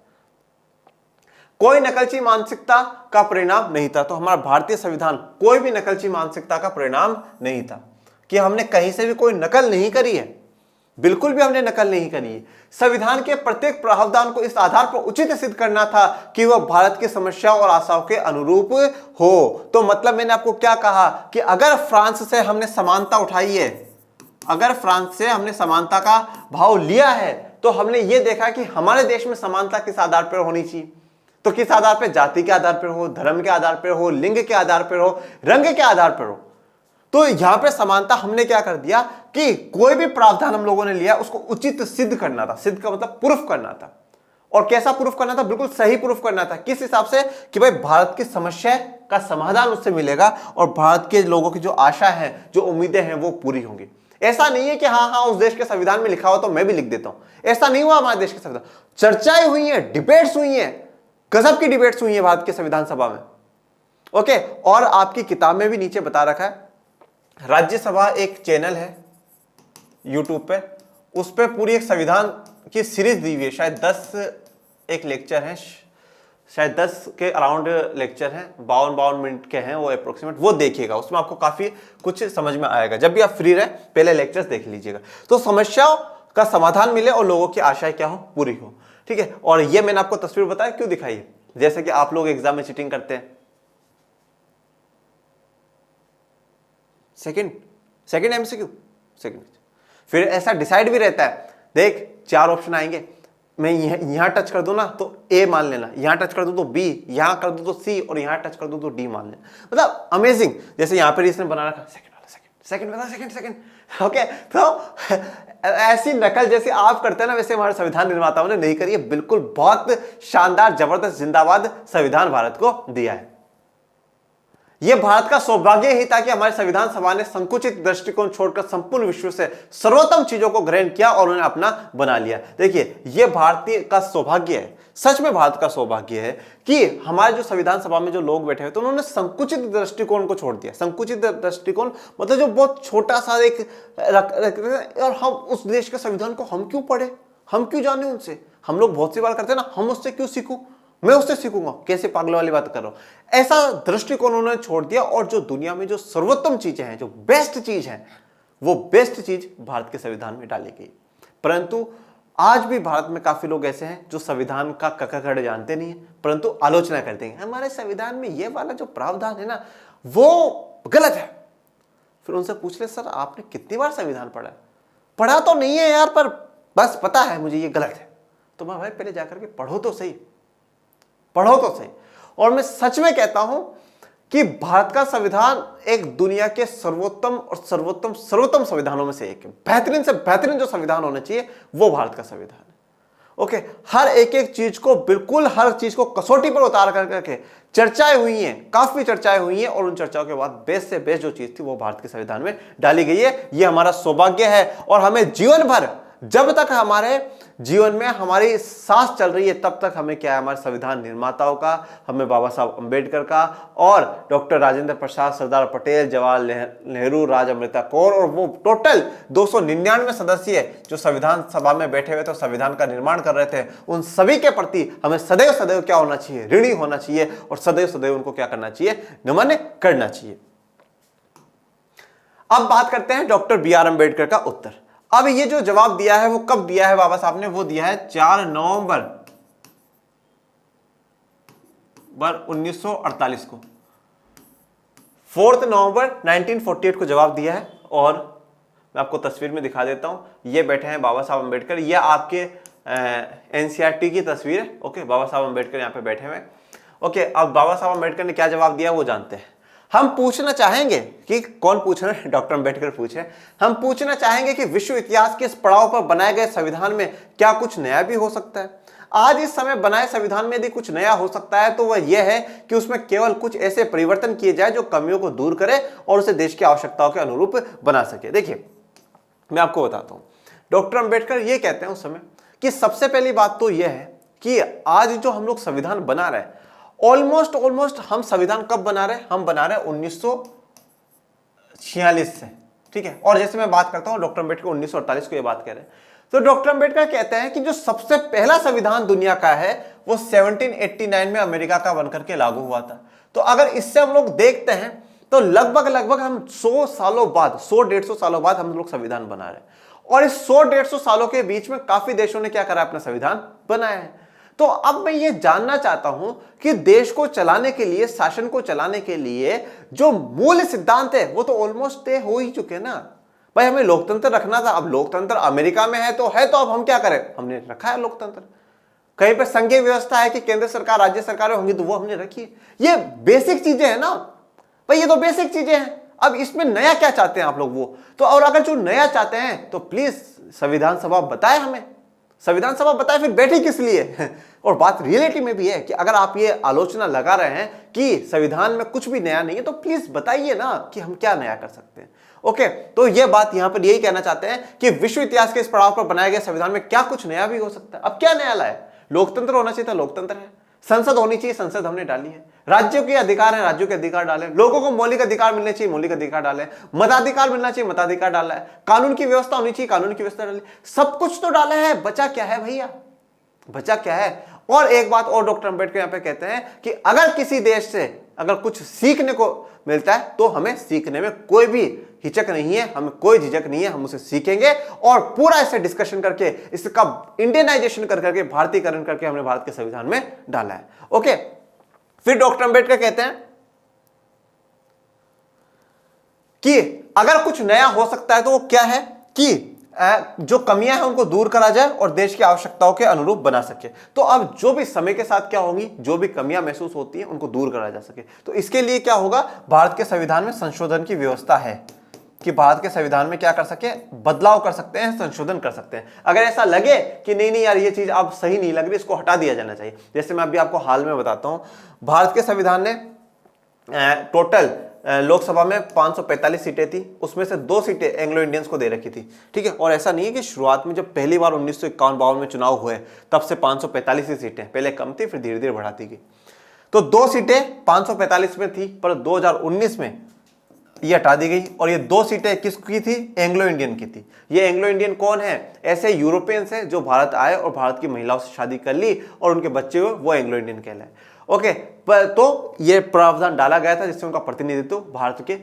कोई नकलची मानसिकता का परिणाम नहीं था। तो हमारा भारतीय संविधान कोई भी नकलची मानसिकता का परिणाम नहीं था, कि हमने कहीं से भी कोई नकल नहीं करी है, बिल्कुल भी हमने नकल नहीं करी है। संविधान के प्रत्येक प्रावधान को इस आधार पर उचित सिद्ध करना था कि वह भारत की समस्याओं और आशाओं के अनुरूप हो। तो मतलब मैंने आपको क्या कहा कि अगर फ्रांस से हमने समानता उठाई है, अगर फ्रांस से हमने समानता का भाव लिया है, तो हमने ये देखा कि हमारे देश में समानता किस आधार पर होनी चाहिए। तो किस आधार पर, जाति के आधार पर हो, धर्म के आधार पर हो, लिंग के आधार पर हो, रंग के आधार पर हो। तो यहां पे समानता हमने क्या कर दिया कि कोई भी प्रावधान हम लोगों ने लिया उसको उचित सिद्ध करना था। सिद्ध का मतलब प्रूफ करना था। और कैसा प्रूफ करना था, बिल्कुल सही प्रूफ करना था। किस हिसाब से कि भाई भारत की समस्या का समाधान उससे मिलेगा और भारत के लोगों की जो आशा है, जो उम्मीदें हैं वो पूरी होंगी। ऐसा नहीं है कि हाँ हाँ उस देश के संविधान में लिखा हो तो मैं भी लिख देता हूं, ऐसा नहीं हुआ हमारे देश के संविधान। चर्चाएं हुई हैं, डिबेट्स हुई हैं, गजब की डिबेट्स हुई हैं भारत के संविधान सभा में। ओके, और आपकी किताब में भी नीचे बता रखा है, राज्यसभा एक चैनल है यूट्यूब पे, उस पे पूरी एक संविधान की सीरीज दी हुई है। शायद 10 एक लेक्चर है, शायद 10 के अराउंड लेक्चर हैं, 52 मिनट के हैं वो अप्रोक्सीमेट। वो देखिएगा, उसमें आपको काफी कुछ समझ में आएगा। जब भी आप फ्री रहे पहले लेक्चर्स देख लीजिएगा, तो समस्याओं का समाधान मिले और लोगों की आशाएं क्या हो, पूरी हो। ठीक है, और ये मैंने आपको तस्वीर बताया क्यों दिखाई है, जैसे कि आप लोग एग्जाम में चीटिंग करते हैं। सेकंड एमसीक्यू, सेकंड, फिर ऐसा डिसाइड भी रहता है, देख 4 ऑप्शन आएंगे, मैं यहां टच कर दूं ना तो ए मान लेना, यहां टच कर दूं तो बी, यहां कर दूं तो सी, और यहां टच कर दूं तो डी मान लेना। मतलब अमेजिंग। जैसे यहां पर इसने बना रखा सेकंड वाला, सेकंड वाला, सेकंड। ओके, तो ऐसी नकल जैसे आप करते हैं ना, वैसे हमारे संविधान निर्माताओं ने नहीं करी है। बिल्कुल बहुत शानदार, जबरदस्त, जिंदाबाद संविधान भारत को दिया है। यह भारत का सौभाग्य ही था कि हमारे संविधान सभा ने संकुचित दृष्टिकोण छोड़कर संपूर्ण विश्व से सर्वोत्तम चीजों को ग्रहण किया और उन्हें अपना बना लिया। देखिए, यह भारतीय का सौभाग्य है, सच में भारत का सौभाग्य है कि हमारे जो संविधान सभा में जो लोग बैठे हुए थे उन्होंने संकुचित दृष्टिकोण को छोड़ दिया। संकुचित दृष्टिकोण मतलब जो बहुत छोटा सा एक और हम उस देश के संविधान को हम क्यों पढ़े, हम क्यों जाने उनसे। हम लोग बहुत सी बार करते हैं ना, हम उससे क्यों सीखूं, मैं उससे सीखूंगा, कैसे पागल वाली बात कर रहा हूं। ऐसा दृष्टिकोण उन्होंने छोड़ दिया और जो दुनिया में जो सर्वोत्तम चीजें हैं, जो बेस्ट चीज है, वो बेस्ट चीज भारत के संविधान में डाली गई। परंतु आज भी भारत में काफी लोग ऐसे हैं जो संविधान का ककड़ जानते नहीं है, परंतु आलोचना करते हैं, हमारे संविधान में ये वाला जो प्रावधान है ना वो गलत है। फिर उनसे पूछ ले, सर आपने कितनी बार संविधान पढ़ा है? पढ़ा तो नहीं है यार, पर बस पता है मुझे ये गलत है। तो मैं भाई पहले जाकर के पढ़ो तो सही, पढ़ो तो सही। और मैं सच में कहता हूं कि भारत का संविधान एक दुनिया के सर्वोत्तम और सर्वोत्तम संविधानों में से एक है। बेहतरीन से बेहतरीन जो संविधान होना चाहिए वो भारत का संविधान है। ओके, हर एक एक चीज को, बिल्कुल हर चीज को कसौटी पर उतार कर करके चर्चाएं हुई हैं, काफी चर्चाएं हुई हैं, और उन चर्चाओं के बाद बेस्ट से बेस्ट जो चीज थी वो भारत के संविधान में डाली गई है। ये हमारा सौभाग्य है, और हमें जीवन भर, जब तक हमारे जीवन में हमारी सांस चल रही है, तब तक हमें क्या है, हमारे संविधान निर्माताओं का, हमें बाबा साहब अंबेडकर का, और डॉक्टर राजेंद्र प्रसाद, सरदार पटेल, जवाहरलाल नेहरू, राज अमृता कौर, और वो टोटल 299 सदस्य जो संविधान सभा में बैठे हुए थे, संविधान का निर्माण कर रहे थे, उन सभी के प्रति हमें सदैव सदैव क्या होना चाहिए, ऋणी होना चाहिए, और सदैव सदैव उनको क्या करना चाहिए, नमन करना चाहिए। अब बात करते हैं डॉक्टर बी आर अम्बेडकर का उत्तर। अब ये जो जवाब दिया है वो कब दिया है बाबा साहब ने, वो दिया है 4 नवंबर 1948 को, 4 नवंबर 1948 को जवाब दिया है। और मैं आपको तस्वीर में दिखा देता हूं, ये बैठे हैं बाबा साहब अम्बेडकर, ये आपके एनसीईआरटी की तस्वीर है। ओके, बाबा साहब अम्बेडकर यहाँ पे बैठे हुए। ओके, अब बाबा साहब अम्बेडकर ने क्या जवाब दिया वो जानते हैं। हम पूछना चाहेंगे कि कौन पूछ रहे हैं, डॉक्टर अम्बेडकर पूछे, हम पूछना चाहेंगे कि विश्व इतिहास के इस पड़ाव पर बनाए गए संविधान में क्या कुछ नया भी हो सकता है। आज इस समय बनाए संविधान में यदि कुछ नया हो सकता है तो वह यह है कि उसमें केवल कुछ ऐसे परिवर्तन किए जाए जो कमियों को दूर करे और उसे देश की आवश्यकताओं के अनुरूप बना सके। देखिए, मैं आपको बताता हूं, डॉक्टर अम्बेडकर ये कहते हैं उस समय कि सबसे पहली बात तो यह है कि आज जो हम लोग संविधान बना रहे हैं, ऑलमोस्ट हम संविधान कब बना रहे हैं, हम बना रहे हैं 1946 से, ठीक है। और जैसे मैं बात करता हूं, डॉक्टर अम्बेडकर 1948 को ये बात कह रहे हैं, तो डॉक्टर अम्बेडकर कहते हैं कि जो सबसे पहला संविधान दुनिया का है वो 1789 में अमेरिका का बनकर के लागू हुआ था। तो अगर इससे हम लोग देखते हैं तो लगभग हम 100 सालों बाद, 100-150 सालों बाद हम लोग संविधान बना रहे हैं, और इस 100-150 सालों के बीच में काफी देशों ने क्या करा, अपना संविधान बनाया है। तो अब मैं ये जानना चाहता हूं कि देश को चलाने के लिए, शासन को चलाने के लिए जो मूल सिद्धांत है वो तो ऑलमोस्ट तय हो ही चुके ना भाई। हमें लोकतंत्र रखना था, अब लोकतंत्र अमेरिका में है तो अब हम क्या करें, हमने रखा है लोकतंत्र। कहीं पे संघीय व्यवस्था है कि केंद्र सरकार राज्य सरकारें होंगी तो वो हमने रखी है। ये बेसिक चीजें हैं ना भाई, ये तो बेसिक चीजें हैं। अब इसमें नया क्या चाहते हैं आप लोग वो तो, और अगर जो नया चाहते हैं तो प्लीज संविधान सभा बताए हमें, संविधान सभा बताए, फिर बैठी किस लिए। और बात रियलिटी में भी है कि अगर आप ये आलोचना लगा रहे हैं कि संविधान में कुछ भी नया नहीं है तो प्लीज बताइए ना कि हम क्या नया कर सकते हैं। ओके, तो ये बात यहां पर यही कहना चाहते हैं कि विश्व इतिहास के इस पड़ाव पर बनाए गए संविधान में क्या कुछ नया भी हो सकता है। अब क्या नया लाए, लोकतंत्र होना चाहिए था, लोकतंत्र है, संसद होनी चाहिए, संसद हमने डाली है, राज्यों के अधिकार है, राज्यों के अधिकार डाले, लोगों को मौलिक अधिकार मिलने चाहिए, मौलिक अधिकार डाले, मताधिकार मिलना चाहिए, मताधिकार डाला है, कानून की व्यवस्था होनी चाहिए, कानून की व्यवस्था डाली, सब कुछ तो डाला है, बचा क्या है भैया, बचा क्या है। और एक बात और डॉक्टर अम्बेडकर यहां पे कहते हैं कि अगर किसी देश से अगर कुछ सीखने को मिलता है तो हमें सीखने में कोई भी हिचक नहीं है, हमें कोई झिझक नहीं है, हम उसे सीखेंगे और पूरा इसे डिस्कशन करके, इसका इंडियनाइजेशन कर करके, भारतीयकरण करके हमने भारत के संविधान में डाला है। ओके, फिर डॉक्टर अम्बेडकर कहते हैं कि अगर कुछ नया हो सकता है तो वो क्या है कि जो कमियां हैं उनको दूर करा जाए और देश की आवश्यकताओं के अनुरूप बना सके। तो अब जो भी समय के साथ क्या होंगी, जो भी कमियां महसूस होती हैं उनको दूर करा जा सके, तो इसके लिए क्या होगा, भारत के संविधान में संशोधन की व्यवस्था है कि भारत के संविधान में क्या कर सके, बदलाव कर सकते हैं, संशोधन कर सकते हैं। अगर ऐसा लगे कि नहीं यार ये चीज अब सही नहीं लग रही, इसको हटा दिया जाना चाहिए। जैसे मैं अभी आपको हाल में बताता हूं, भारत के संविधान ने टोटल लोकसभा में 545 सीटें थी, उसमें से 2 सीटें एंग्लो इंडियंस को दे रखी थी, ठीक है। और ऐसा नहीं है कि शुरुआत में जब पहली बार 1951-52 में चुनाव हुए तब से 545 ही सीटें, पहले कम थी फिर धीरे धीरे बढ़ाती गई, तो 2 सीटें 545 में थी, पर 2019 में ये हटा दी गई। और ये 2 सीटें किसकी थी, एंग्लो इंडियन की थी। ये एंग्लो इंडियन कौन है, ऐसे यूरोपियंस हैं जो भारत आए और भारत की महिलाओं से शादी कर ली और उनके बच्चे हुए, वो एंग्लो इंडियन कहलाए। ओके, तो ये प्रावधान डाला गया था जिससे उनका प्रतिनिधित्व भारत के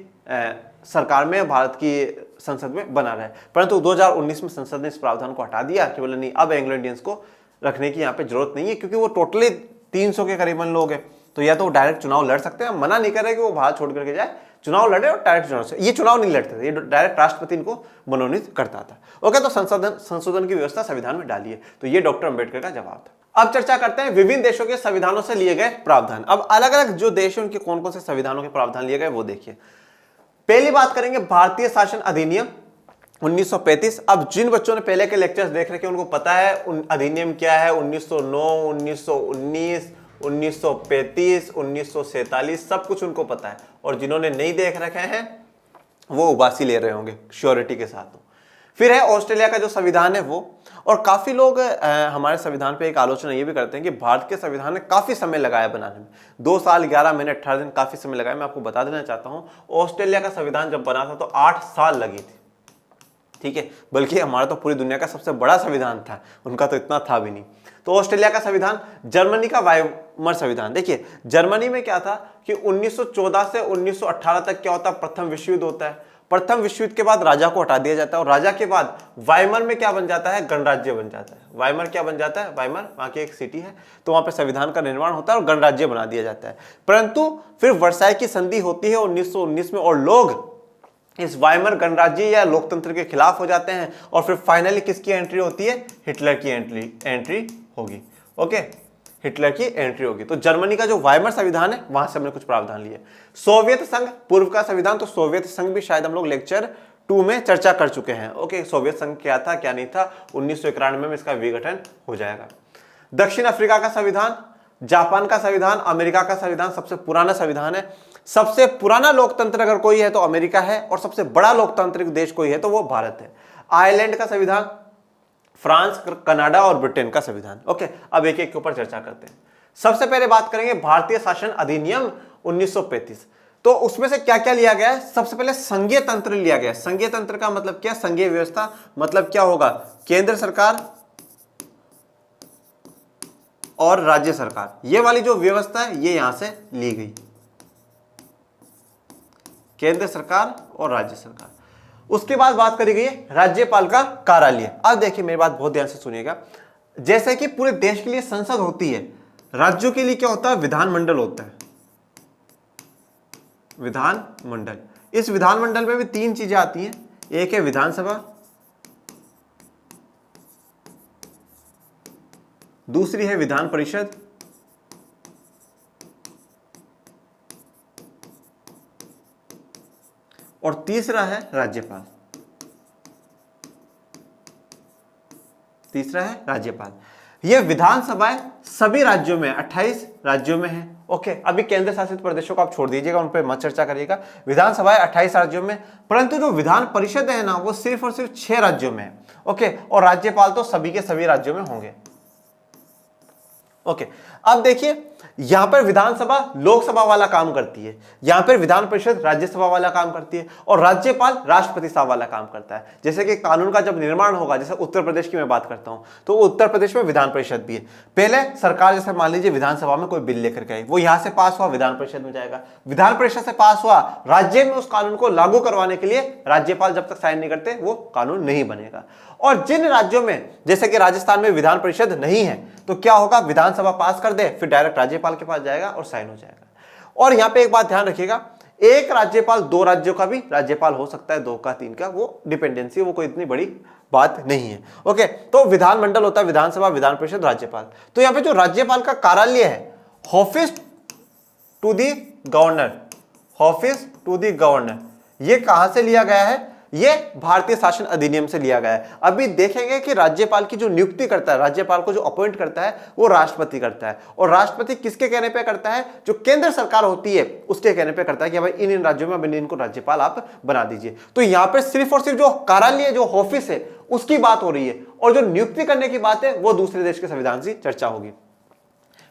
सरकार में, भारत की संसद में बना रहे, परंतु 2019 में संसद ने इस प्रावधान को हटा दिया कि बोले नहीं, अब एंग्लो इंडियंस को रखने की यहाँ पे जरूरत नहीं है, क्योंकि वो टोटली 300 के करीबन लोग हैं, तो या तो डायरेक्ट चुनाव लड़ सकते हैं। मना नहीं कर रहे कि वो भारत छोड़ करके जाए, चुनाव लड़े और डायरेक्ट चुनाव से, ये चुनाव नहीं लड़ते थे, ये डायरेक्ट राष्ट्रपति इनको मनोनीत करता था। ओके, तो संशोधन की व्यवस्था संविधान में डाली है। तो ये डॉक्टर अम्बेडकर का जवाब था। अब चर्चा करते हैं विभिन्न देशों के संविधानों से लिए गए प्रावधान। अब अलग अलग जो देश हैं उनके कौन कौन से संविधानों के प्रावधान लिए गए वो देखिए। पहली बात करेंगे भारतीय शासन अधिनियम 1935। अब जिन बच्चों ने पहले के लेक्चर्स देख रखे उनको पता है अधिनियम क्या है, 1909, 1919, 1935, 1947 सब कुछ उनको पता है। और जिन्होंने नहीं देख रखे हैं वो उबासी ले रहे होंगे श्योरिटी के साथ। फिर है ऑस्ट्रेलिया का जो संविधान है वो, और काफी लोग हमारे संविधान पे एक आलोचना ये भी करते हैं कि भारत के संविधान ने काफी समय लगाया बनाने में, 2 साल 11 महीने 18 दिन काफी समय लगाया। मैं आपको बता देना चाहता हूं ऑस्ट्रेलिया का संविधान जब बना था तो 8 साल लगी थी, ठीक है, बल्कि हमारा तो पूरी दुनिया का सबसे बड़ा संविधान था, उनका तो इतना था भी नहीं। तो ऑस्ट्रेलिया का संविधान, जर्मनी का वाइमर संविधान। देखिए जर्मनी में क्या था कि 1914 से 1918 तक क्या होता है, प्रथम विश्व युद्ध होता है। प्रथम विश्व युद्ध के बाद राजा को हटा दिया जाता है और राजा के बाद वाइमर में क्या बन जाता है, गणराज्य बन जाता है। वाइमर क्या बन जाता है, वाइमर वहां की एक सिटी है, तो वहां पे संविधान का निर्माण होता है और गणराज्य बना दिया जाता है। परंतु फिर वर्साई की संधि होती है 1919 में और लोग इस वाइमर गणराज्य या लोकतंत्र के खिलाफ हो जाते हैं और फिर फाइनली किसकी एंट्री होती है, हिटलर की एंट्री होगी। ओके, हिटलर की एंट्री होगी। तो जर्मनी का जो वाइमर संविधान है वहां से हमने कुछ प्रावधान लिए। सोवियत संघ पूर्व का संविधान, तो सोवियत संघ भी शायद हम लोग लेक्चर 2 में चर्चा कर चुके हैं। ओके, सोवियत संघ क्या था क्या नहीं था, 1991 में इसका विघटन हो जाएगा। दक्षिण अफ्रीका का संविधान, जापान का संविधान, अमेरिका का संविधान सबसे पुराना संविधान है। सबसे पुराना लोकतंत्र अगर कोई है तो अमेरिका है और सबसे बड़ा लोकतांत्रिक देश कोई है तो वो भारत है। आयरलैंड का संविधान, फ्रांस, कनाडा और ब्रिटेन का संविधान। ओके, अब एक एक के ऊपर चर्चा करते हैं। सबसे पहले बात करेंगे भारतीय शासन अधिनियम 1935। तो उसमें से क्या क्या लिया गया है, सबसे पहले संघीय तंत्र लिया गया है। संघीय तंत्र का मतलब क्या, संघीय व्यवस्था मतलब क्या होगा, केंद्र सरकार और राज्य सरकार, ये वाली जो व्यवस्था है ये यहां से ली गई, केंद्र सरकार और राज्य सरकार। उसके बाद बात करी गई राज्यपाल का कार्यालय। अब देखिए मेरी बात बहुत ध्यान से सुनिएगा, जैसे कि पूरे देश के लिए संसद होती है, राज्यों के लिए क्या होता है, विधानमंडल होता है, विधानमंडल। इस विधानमंडल में भी 3 चीजें आती हैं, एक है विधानसभा, दूसरी है विधान परिषद, और तीसरा है राज्यपाल। तीसरा है राज्यपाल। यह विधानसभाएं सभी राज्यों में 28 राज्यों में है। ओके, अभी केंद्र शासित प्रदेशों को आप छोड़ दीजिएगा, उन पर मत चर्चा करिएगा। विधानसभाएं 28 राज्यों में, परंतु जो विधान परिषद है ना वो सिर्फ और सिर्फ 6 राज्यों में है। ओके, और राज्यपाल तो सभी के सभी राज्यों में होंगे। ओके, अब देखिए यहां पर विधानसभा लोकसभा वाला काम करती है, यहां पर विधान परिषद राज्यसभा वाला काम करती है और राज्यपाल राष्ट्रपति साहब वाला काम करता है। जैसे कि कानून का जब निर्माण होगा, जैसे उत्तर प्रदेश की मैं बात करता हूं, तो उत्तर प्रदेश में विधान परिषद भी है। पहले सरकार जैसे मान लीजिए विधानसभा में कोई बिल लेकर के आई, वो यहां से पास हुआ विधान परिषद में जाएगा, विधान परिषद से पास हुआ राज्य में, उस कानून को लागू करवाने के लिए राज्यपाल जब तक साइन नहीं करते वो कानून नहीं बनेगा। और जिन राज्यों में जैसे कि राजस्थान में विधान परिषद नहीं है तो क्या होगा, विधानसभा पास कर दे फिर डायरेक्ट राज्यपाल के पास जाएगा और साइन हो जाएगा। और यहां पे एक बात ध्यान रखिएगा, एक राज्यपाल 2 राज्यों का भी राज्यपाल हो सकता है, 2 का 3 का, वो डिपेंडेंसी, वो कोई इतनी बड़ी बात नहीं है। ओके, तो विधानमंडल होता है विधानसभा, विधान परिषद, राज्यपाल। तो यहां पे जो राज्यपाल का कार्यालय है, office to the governor, office to the governor, ये कहां से लिया गया है, ये भारतीय शासन अधिनियम से लिया गया है। अभी देखेंगे कि राज्यपाल की जो नियुक्ति करता है, राज्यपाल को जो अपॉइंट करता है वो राष्ट्रपति करता है, और राष्ट्रपति किसके कहने पे करता है, जो केंद्र सरकार होती है उसके कहने पे करता है कि भाई इन राज्यों में इनको राज्यपाल आप बना दीजिए। तो यहां पर सिर्फ और सिर्फ जो कार्यालय, जो ऑफिस है उसकी बात हो रही है, और जो नियुक्ति करने की बात है वो दूसरे देश के संविधान से चर्चा होगी।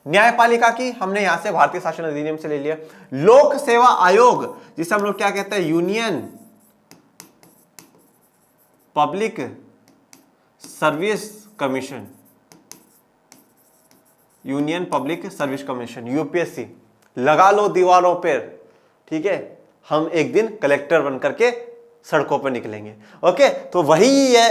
न्यायपालिका की हमने यहां से भारतीय शासन अधिनियम से ले लिया। लोक सेवा आयोग, जिसे हम लोग क्या कहते हैं, union public service commission, union public service commission, UPSC. लगा लो दीवारों पर, ठीक है, हम एक दिन कलेक्टर बन करके सड़कों पर निकलेंगे। ओके, तो वही ये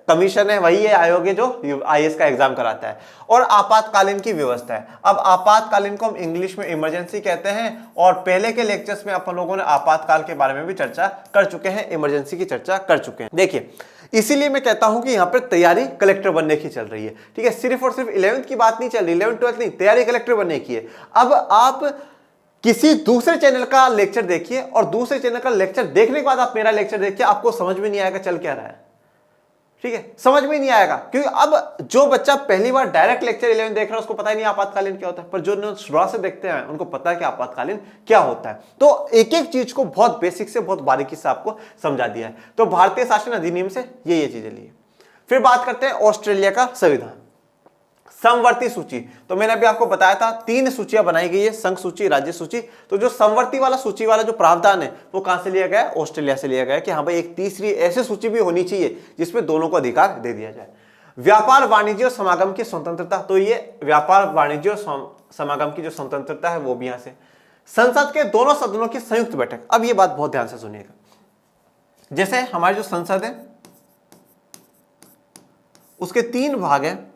कमीशन है, वही ये आयोग है जो आईएएस का एग्जाम कराता है। और आपातकालीन की व्यवस्था है। अब आपातकालीन को हम इंग्लिश में इमरजेंसी कहते हैं, और पहले के लेक्चर्स में अपन लोगों ने आपातकाल के बारे में भी चर्चा कर चुके हैं, इमरजेंसी की चर्चा कर चुके हैं। देखिए, इसीलिए मैं कहता हूं कि यहां पर तैयारी कलेक्टर बनने की चल रही है, ठीक है, सिर्फ और सिर्फ 11th की बात नहीं चल रही, 11th 12th नहीं, तैयारी कलेक्टर बनने की है। अब आप किसी दूसरे चैनल का लेक्चर देखिए और दूसरे चैनल का लेक्चर देखने के बाद आप मेरा लेक्चर देखिए, आपको समझ में नहीं आएगा चल क्या रहा है। ठीक है, समझ में नहीं आएगा, क्योंकि अब जो बच्चा पहली बार डायरेक्ट लेक्चर 11 देख रहा है उसको पता ही नहीं आपातकालीन क्या होता है, पर जो शुरुआत से देखते हैं उनको पता है कि आपातकालीन क्या होता है। तो एक एक चीज को बहुत बेसिक से बहुत बारीकी से आपको समझा दिया है। तो भारतीय शासन अधिनियम से ये चीजें ली। फिर बात करते हैं ऑस्ट्रेलिया का संविधान, समवर्ती सूची। तो मैंने अभी आपको बताया था 3 सूचियां बनाई गई है, संघ सूची, राज्य सूची। तो जो समवर्ती वाला सूची वाला जो प्रावधान है वो कहां से लिया गया है? ऑस्ट्रेलिया से लिया गया है कि हाँ भाई एक तीसरी ऐसी सूची भी होनी चाहिए जिसमें दोनों को अधिकार दे दिया जाए। व्यापार वाणिज्य और समागम की स्वतंत्रता, तो ये व्यापार वाणिज्य और समागम की जो स्वतंत्रता है वो भी यहां से। संसद के दोनों सदनों की संयुक्त बैठक, अब ये बात बहुत ध्यान से सुनिएगा। जैसे हमारी जो संसद है उसके 3 भाग है,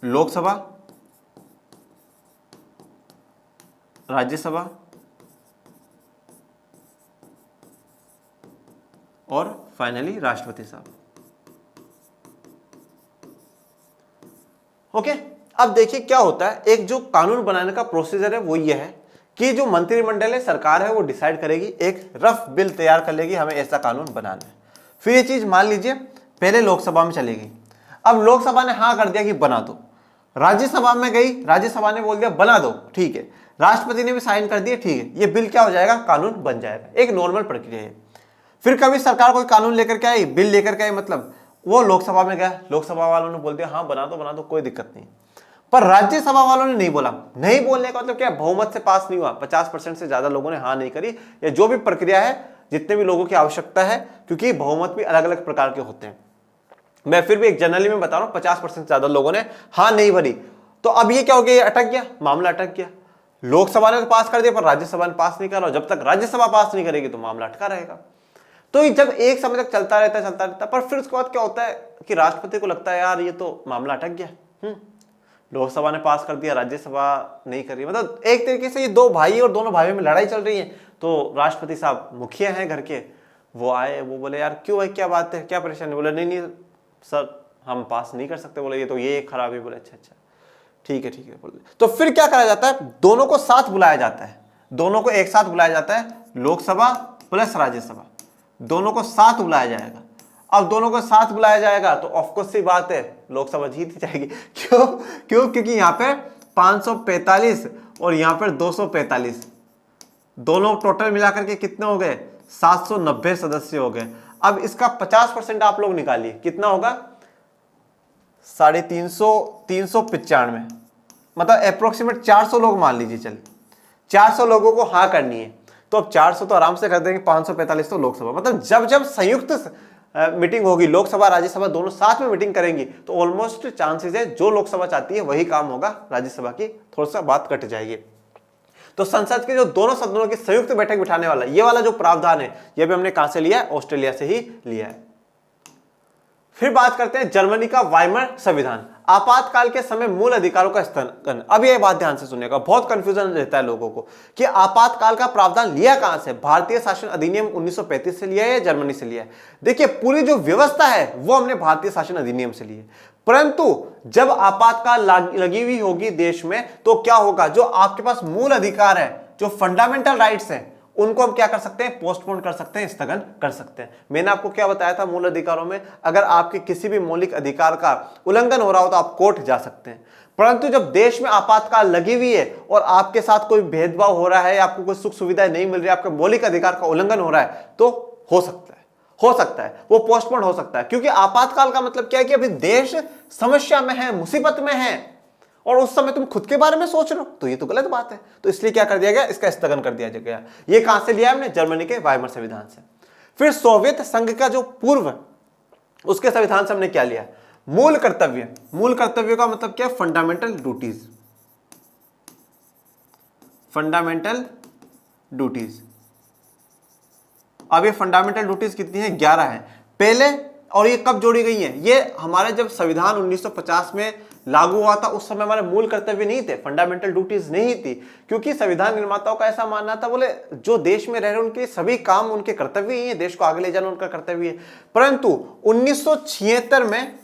लोकसभा, राज्यसभा और फाइनली राष्ट्रपति साहब। ओके, अब देखिए क्या होता है, एक जो कानून बनाने का प्रोसीजर है वो ये है कि जो मंत्रिमंडल है, सरकार है, वो डिसाइड करेगी, एक रफ बिल तैयार कर लेगी, हमें ऐसा कानून बनाना है। फिर ये चीज मान लीजिए पहले लोकसभा में चलेगी, अब लोकसभा ने हाँ कर दिया कि बना दो, राज्यसभा में गई, राज्यसभा ने बोल दिया बना दो, ठीक है, राष्ट्रपति ने भी साइन कर दिया, ठीक है, ये बिल क्या हो जाएगा? कानून बन जाएगा। एक नॉर्मल प्रक्रिया है। फिर कभी सरकार कोई कानून लेकर के आई, बिल लेकर के आई, मतलब वो लोकसभा में गया, लोकसभा वालों ने बोल दिया हाँ बना दो कोई दिक्कत नहीं, पर राज्यसभा वालों ने नहीं बोला। नहीं बोलने का मतलब क्या? बहुमत से पास नहीं हुआ, 50% से ज्यादा लोगों ने हाँ नहीं करी, या जो भी प्रक्रिया है, जितने भी लोगों की आवश्यकता है, क्योंकि बहुमत भी अलग अलग प्रकार के होते हैं। मैं फिर भी एक जनरली में बता रहा हूं, 50% से ज्यादा लोगों ने हाँ नहीं भरी। तो अब ये क्या हो गया? ये अटक गया, मामला अटक गया। लोकसभा ने तो पास कर दिया पर राज्यसभा ने पास नहीं करा, जब तक राज्यसभा पास नहीं करेगी तो मामला अटका रहेगा। तो ये जब एक समय तक चलता रहता, पर फिर उसके बाद क्या होता है कि राष्ट्रपति को लगता है यार ये तो मामला अटक गया, लोकसभा ने पास कर दिया, राज्यसभा नहीं करी, मतलब एक तरीके से ये 2 भाई और दोनों भाइयों में लड़ाई चल रही है। तो राष्ट्रपति साहब मुखिया हैं घर के, वो आए, वो बोले यार क्यों भाई, क्या बात है, क्या परेशानी? बोले नहीं सर हम पास नहीं कर सकते। बोले ये तो ये खराबी। बोले अच्छा ठीक है बोले। तो फिर क्या करा जाता है? दोनों को साथ बुलाया जाता है, दोनों को एक साथ बुलाया जाता है, लोकसभा प्लस राज्यसभा, दोनों को साथ बुलाया जाएगा। अब दोनों को साथ बुलाया जाएगा तो ऑफकोर्स सी बात है लोकसभा जीत जाएगी। क्यों? क्योंकि यहाँ पे 545 और यहाँ पर 245, दोनों टोटल मिलाकर के कितने हो गए? 790 सदस्य हो गए। अब इसका 50% आप लोग निकालिए, कितना होगा? 395, मतलब अप्रोक्सीमेट 400 लोग मान लीजिए, चलिए 400 लोगों को हाँ करनी है। तो अब 400 तो आराम से कर देंगे, 545 तो लोकसभा, मतलब जब जब संयुक्त मीटिंग होगी, लोकसभा राज्यसभा दोनों साथ में मीटिंग करेंगी, तो ऑलमोस्ट चांसेस है जो लोकसभा चाहती है वही काम होगा, राज्यसभा की थोड़ा सा बात कट जाएगी। तो संसद के जो दोनों सदनों की संयुक्त बैठक बिठाने वाला ये वाला जो प्रावधान है, ये भी हमने कहां से लिया है? ऑस्ट्रेलिया से ही लिया है। फिर बात करते हैं जर्मनी का वाइमर संविधान, आपातकाल के समय मूल अधिकारों का स्तंभन। अब ये बात ध्यान से सुनिएगा, बहुत कंफ्यूजन रहता है लोगों को कि आपातकाल का प्रावधान लिया कहां से? भारतीय शासन अधिनियम 1935 से लिया है या जर्मनी से लिया है? देखिए पूरी जो व्यवस्था है वो हमने भारतीय शासन अधिनियम से ली है, परंतु जब आपातकाल लगी हुई होगी देश में तो क्या होगा? जो आपके पास मूल अधिकार है, जो फंडामेंटल राइट्स हैं, उनको हम क्या कर सकते हैं? पोस्टपोन कर सकते हैं, स्थगन कर सकते हैं। मैंने आपको क्या बताया था? मूल अधिकारों में अगर आपके किसी भी मौलिक अधिकार का उल्लंघन हो रहा हो तो आप कोर्ट जा सकते हैं, परंतु जब देश में आपातकाल लगी हुई है और आपके साथ कोई भेदभाव हो रहा है, आपको कोई सुख सुविधाएं नहीं मिल रही, आपके मौलिक अधिकार का उल्लंघन हो रहा है, तो हो सकता है वो पोस्टपोन हो सकता है। क्योंकि आपातकाल का मतलब क्या है कि अभी देश समस्या में है, मुसीबत में है, और उस समय तुम खुद के बारे में सोच रहे हो, तो ये तो गलत बात है। तो इसलिए क्या कर दिया गया? इसका स्थगन कर दिया गया। ये कहां से लिया हमने? जर्मनी के वाइमर संविधान से। फिर सोवियत संघ का जो पूर्व, उसके संविधान से हमने क्या लिया? मूल कर्तव्य। मूल कर्तव्य का मतलब क्या? Fundamental duties. Fundamental duties. अब ये फंडामेंटल ड्यूटीज कितनी है? 11 है पहले। और ये कब जोड़ी गई है? ये हमारे जब संविधान 1950 में लागू हुआ था उस समय हमारे मूल कर्तव्य नहीं थे, फंडामेंटल ड्यूटीज नहीं थी, क्योंकि संविधान निर्माताओं का ऐसा मानना था, बोले जो देश में रह रहे उनके सभी काम उनके कर्तव्य ही है, देश को आगे ले जाना उनका कर्तव्य है। परंतु 1976 में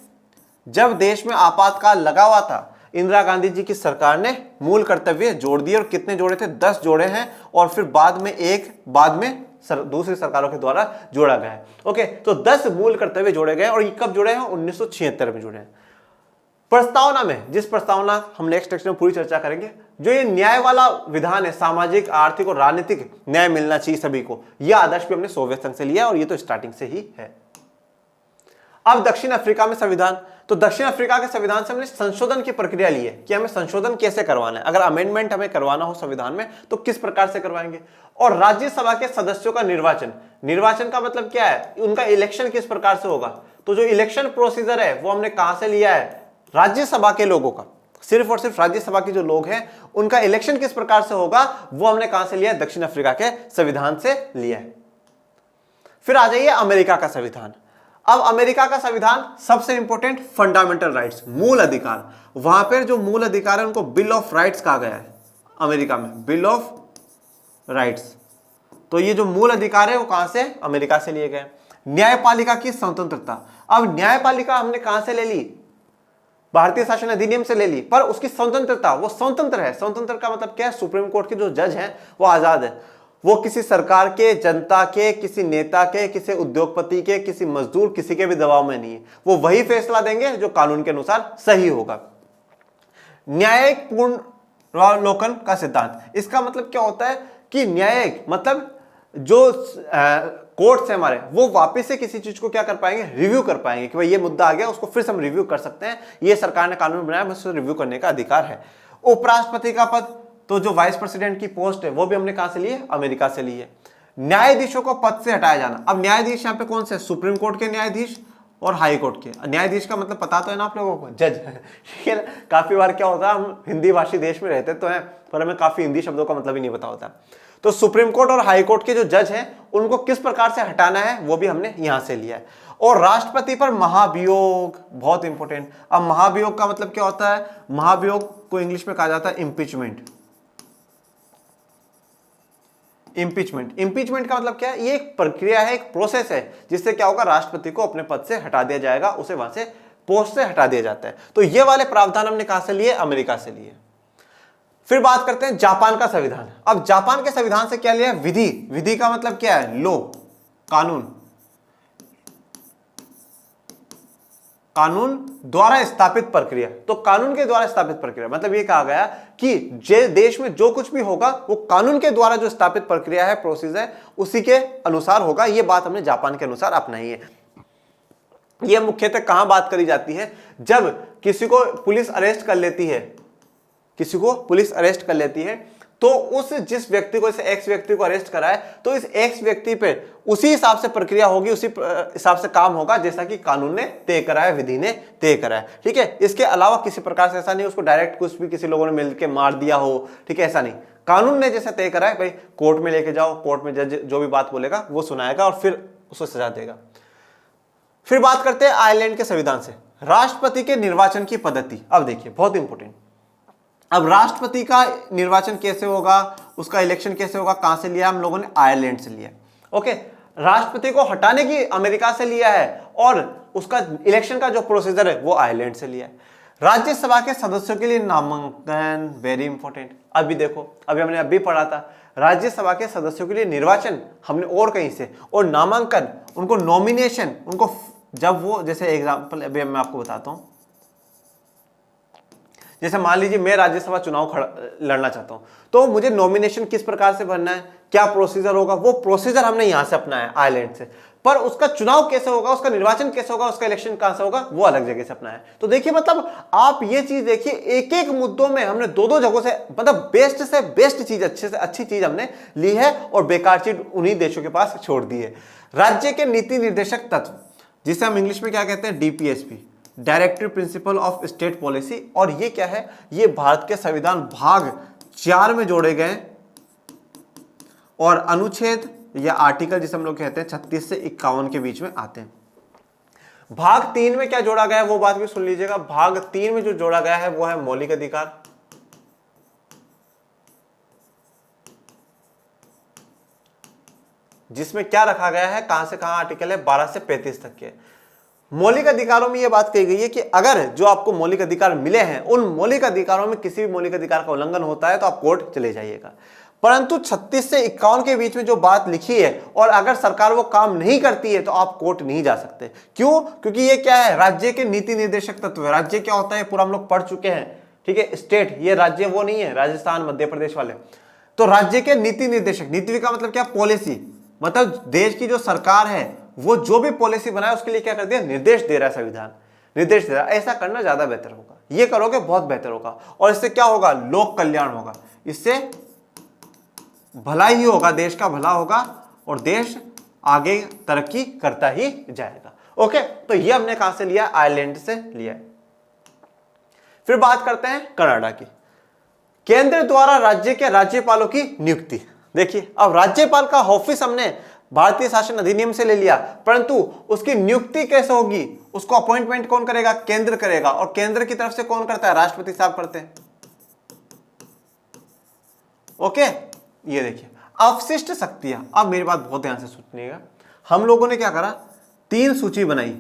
जब देश में आपातकाल लगा हुआ था, इंदिरा गांधी जी की सरकार ने मूल कर्तव्य जोड़ दिए, और कितने जोड़े थे? 10 जोड़े हैं, और फिर बाद में दूसरी सरकारों के द्वारा जोड़ा गया है। ओके, तो 10 मूल कर्तव्य जोड़े गए, और ये कब जुड़े हैं? 1976 में जुड़े हैं। प्रस्तावना में, जिस प्रस्तावना हम नेक्स्ट लेक्चर में पूरी चर्चा करेंगे, जो ये न्याय वाला विधान है, सामाजिक, आर्थिक और राजनीतिक न्याय मिलना चाहिए सभी को, यह आदर्श भी हमने सोवियत संघ से लिया, और ये तो स्टार्टिंग से ही है। अब दक्षिण अफ्रीका में संविधान, तो दक्षिण अफ्रीका के संविधान से हमने संशोधन की प्रक्रिया ली है कि हमें संशोधन कैसे करवाना है, अगर अमेंडमेंट हमें करवाना हो संविधान में तो किस प्रकार से करवाएंगे। और राज्यसभा के सदस्यों का निर्वाचन, निर्वाचन का मतलब क्या है? उनका इलेक्शन किस प्रकार से होगा। तो जो इलेक्शन प्रोसीजर है वो हमने कहां से लिया है? राज्यसभा के लोगों का, सिर्फ और सिर्फ राज्यसभा के जो लोग हैं उनका इलेक्शन किस प्रकार से होगा वो हमने कहां से लिया है? दक्षिण अफ्रीका के संविधान से लिया है। फिर आ जाइए अमेरिका का संविधान। अब अमेरिका का संविधान सबसे इंपॉर्टेंट फंडामेंटल राइट्स, मूल अधिकार, वहां पर जो मूल अधिकार है उनको बिल ऑफ राइट्स कहा गया है अमेरिका में, बिल ऑफ राइट्स। तो ये जो मूल अधिकार है वो कहां से? अमेरिका से लिए गए। न्यायपालिका की स्वतंत्रता, अब न्यायपालिका हमने कहां से ले ली? भारतीय शासन अधिनियम से ले ली, पर उसकी स्वतंत्रता, वो स्वतंत्र है। स्वतंत्र का मतलब क्या है? सुप्रीम कोर्ट के जो जज हैं वो आजाद है, वो किसी सरकार के, जनता के, किसी नेता के, किसी उद्योगपति के, किसी मजदूर, किसी के भी दबाव में नहीं है। वो वही फैसला देंगे जो कानून के अनुसार सही होगा। न्यायिक पुनरावलोकन का सिद्धांत, इसका मतलब क्या होता है कि न्यायिक मतलब जो कोर्ट्स है हमारे, वो वापस से किसी चीज को क्या कर पाएंगे? रिव्यू कर पाएंगे कि भाई ये मुद्दा आ गया, उसको फिर से हम रिव्यू कर सकते हैं, ये सरकार ने कानून बनाया, बस उसे रिव्यू करने का अधिकार है। उपराष्ट्रपति का पद, तो जो वाइस प्रेसिडेंट की पोस्ट है वो भी हमने कहां से ली है? अमेरिका से ली है। न्यायाधीशों को पद से हटाया जाना, अब न्यायाधीश यहाँ पे कौन से? सुप्रीम कोर्ट के न्यायाधीश और हाई कोर्ट के न्यायाधीश। का मतलब पता तो है ना आप लोगों को? जज। ठीक है ना? काफी बार क्या होता है, हम हिंदी भाषी देश में रहते तो हैं, पर हमें काफी हिंदी शब्दों का मतलब ही नहीं पता होता। तो सुप्रीम कोर्ट और हाई कोर्ट के जो जज हैं उनको किस प्रकार से हटाना है वो भी हमने यहां से लिया है। और राष्ट्रपति पर महाभियोग, बहुत इंपॉर्टेंट। अब महाभियोग का मतलब क्या होता है? महाभियोग को इंग्लिश में कहा जाता है इम्पीचमेंट। इम्पीचमेंट, इम्पीचमेंट का मतलब क्या है? ये एक प्रक्रिया है, एक प्रोसेस है, जिससे क्या होगा? राष्ट्रपति को अपने पद से हटा दिया जाएगा, उसे वहां से पोस्ट से हटा दिया जाता है। तो ये वाले प्रावधान हमने कहां से लिए? अमेरिका से लिए। फिर बात करते हैं जापान का संविधान। अब जापान के संविधान से क्या लिया? विधि। विधि का मतलब क्या है? लो, कानून, कानून द्वारा स्थापित प्रक्रिया। तो कानून के द्वारा स्थापित प्रक्रिया मतलब ये कहा गया कि जे देश में जो कुछ भी होगा वो कानून के द्वारा जो स्थापित प्रक्रिया है, प्रोसीजर, उसी के अनुसार होगा। ये बात हमने जापान के अनुसार अपनाई है। ये मुख्यतः कहां बात करी जाती है? जब किसी को पुलिस अरेस्ट कर लेती है, किसी को पुलिस अरेस्ट कर लेती है, तो उस जिस व्यक्ति को, जैसे एक्स व्यक्ति को अरेस्ट करा है, तो इस एक्स व्यक्ति पे उसी हिसाब से प्रक्रिया होगी, उसी हिसाब से काम होगा जैसा कि कानून ने तय करा है, विधि ने तय करा है। ठीक है? इसके अलावा किसी प्रकार से ऐसा नहीं उसको डायरेक्ट कुछ भी किसी लोगों ने मिलकर मार दिया हो, ठीक है, ऐसा नहीं। कानून ने जैसा तय करा है, भाई कोर्ट में लेके जाओ, कोर्ट में जज जो भी बात बोलेगा वो सुनाएगा और फिर उसको सजा देगा। फिर बात करते हैं आयरलैंड के संविधान से, राष्ट्रपति के निर्वाचन की पद्धति। अब देखिए, बहुत इंपॉर्टेंट। अब राष्ट्रपति का निर्वाचन कैसे होगा, उसका इलेक्शन कैसे होगा, कहां से लिया? हम लोगों ने आयरलैंड से लिया। ओके, राष्ट्रपति को हटाने की अमेरिका से लिया है, और उसका इलेक्शन का जो प्रोसीजर है वो आयरलैंड से लिया है। राज्यसभा के सदस्यों के लिए नामांकन, वेरी इंपॉर्टेंट। अभी देखो, अभी हमने अभी पढ़ा था, राज्यसभा के सदस्यों के लिए निर्वाचन हमने और कहीं से, और नामांकन, उनको नॉमिनेशन, उनको जब वो, जैसे एग्जाम्पल अभी मैं आपको बताता हूं, जैसे मान लीजिए मैं राज्यसभा चुनाव लड़ना चाहता हूं, तो मुझे नॉमिनेशन किस प्रकार से भरना है, क्या प्रोसीजर होगा, वो प्रोसीजर हमने यहां से अपनाया है आयरलैंड से। पर उसका चुनाव कैसे होगा, उसका निर्वाचन कैसे होगा, उसका इलेक्शन कहां से होगा, वो अलग जगह से अपनाया है। तो देखिए, मतलब आप ये चीज देखिए, एक एक मुद्दों में हमने दो दो जगहों से, मतलब बेस्ट से बेस्ट चीज, अच्छे से अच्छी चीज हमने ली है, और बेकार चीज उन्हीं देशों के पास छोड़ दी है। राज्य के नीति निर्देशक तत्व, जिसे हम इंग्लिश में क्या कहते हैं? DPSP, directive principle of state policy. और ये क्या है? ये भारत के संविधान भाग 4 में जोड़े गए, और अनुच्छेद या आर्टिकल जिसे हम लोग कहते हैं 36 से 51 के बीच में आते हैं। भाग 3 में क्या जोड़ा गया है वो बात भी सुन लीजिएगा। भाग 3 में जो जोड़ा गया है वो है मौलिक अधिकार, जिसमें क्या रखा गया है, कहां से कहां आर्टिकल है? 12 से 35 तक के। मौलिक अधिकारों में यह बात कही गई है कि अगर जो आपको मौलिक अधिकार मिले हैं उन मौलिक अधिकारों में किसी भी मौलिक अधिकार का उल्लंघन होता है तो आप कोर्ट चले जाइएगा। परंतु 36 से 51 के बीच में जो बात लिखी है और अगर सरकार वो काम नहीं करती है तो आप कोर्ट नहीं जा सकते। क्यों? क्योंकि ये क्या है, राज्य के नीति निर्देशक तत्व है। राज्य क्या होता है पूरा हम लोग पढ़ चुके हैं, ठीक है। स्टेट, ये राज्य वो नहीं है राजस्थान मध्य प्रदेश वाले। तो राज्य के नीति निर्देशक, नीति का मतलब क्या, पॉलिसी, मतलब देश की जो सरकार है वो जो भी पॉलिसी बनाए उसके लिए क्या कर दिया, निर्देश दे रहा है संविधान, निर्देश दे रहा है। ऐसा करना ज्यादा बेहतर होगा, ये करोगे बहुत बेहतर होगा और इससे क्या होगा, लोक कल्याण होगा, इससे भलाई ही होगा, देश का भला होगा और देश आगे तरक्की करता ही जाएगा। ओके, तो ये हमने कहां से लिया, आयरलैंड से लिया है। फिर बात करते हैं कनाडा की। केंद्र द्वारा राज्य के राज्यपालों की नियुक्ति। देखिए, अब राज्यपाल का ऑफिस हमने भारतीय शासन अधिनियम से ले लिया, परंतु उसकी नियुक्ति कैसे होगी, उसको अपॉइंटमेंट कौन करेगा, केंद्र करेगा। और केंद्र की तरफ से कौन करता है, राष्ट्रपति साहब करते हैं। ओके, ये देखिए अवशिष्ट शक्तियां। अब मेरी बात बहुत ध्यान से सुनिएगा, हम लोगों ने क्या करा, 3 सूची बनाई,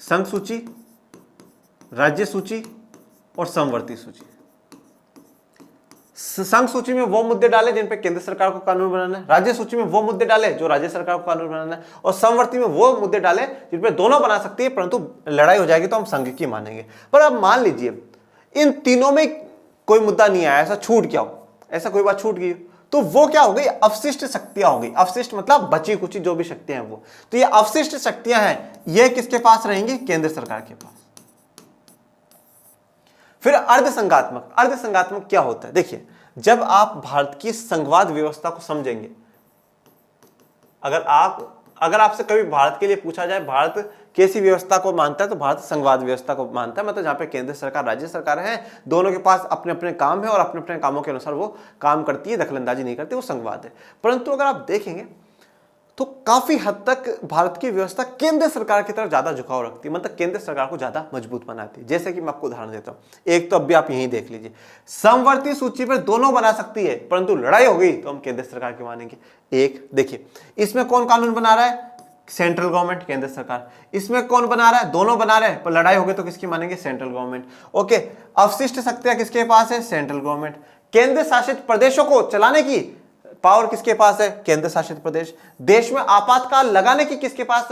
संघ सूची, राज्य सूची और समवर्ती सूची। संघ सूची में वो मुद्दे डाले जिन पे केंद्र सरकार को कानून बनाना है, राज्य सूची में वो मुद्दे डाले जो राज्य सरकार को कानून बनाना है, और समवर्ती में वो मुद्दे डाले जिन पे दोनों बना सकती है, परंतु लड़ाई हो जाएगी तो हम संघ की मानेंगे। पर अब मान लीजिए इन तीनों में कोई मुद्दा नहीं आया, ऐसा छूट गया हो, ऐसा कोई बात छूट गई, तो वो क्या हो गई, अवशिष्ट शक्तियां हो गई। अवशिष्ट मतलब बची कुची जो भी शक्तियां हैं वो, तो ये अवशिष्ट शक्तियां हैं, ये किसके पास रहेंगी, केंद्र सरकार के पास। फिर अर्धसंघात्मक। अर्धसंघात्मक क्या होता है, देखिए जब आप भारत की संघवाद व्यवस्था को समझेंगे, अगर आपसे कभी भारत के लिए पूछा जाए भारत कैसी व्यवस्था को मानता है, तो भारत संघवाद व्यवस्था को मानता है। मतलब जहां पे केंद्र सरकार राज्य सरकार है, दोनों के पास अपने अपने काम है और अपने अपने कामों के अनुसार वो काम करती है, दखलंदाजी नहीं करती, वो संघवाद है। परंतु अगर आप देखेंगे तो काफी हद तक भारत की व्यवस्था केंद्र सरकार की तरफ ज्यादा झुकाव रखती है, मतलब केंद्र सरकार को ज्यादा मजबूत बनाती है। जैसे कि मैं आपको उदाहरण देता हूं, एक तो अभी आप यहीं देख लीजिए, समवर्ती सूची पर दोनों बना सकती है, परंतु लड़ाई हो गई तो हम केंद्र सरकार की मानेंगे। एक देखिए, इसमें कौन कानून बना रहा है, सेंट्रल गवर्नमेंट, केंद्र सरकार। इसमें कौन बना रहा है, दोनों बना रहे हैं, पर लड़ाई हो गई तो किसकी मानेंगे, सेंट्रल गवर्नमेंट। ओके, अवशिष्ट शक्तियां किसके पास है, सेंट्रल गवर्नमेंट। केंद्र शासित प्रदेशों को चलाने की पावर किसके पास है, केंद्र शासित प्रदेश। देश में आपातकाल लगाने की किसके पास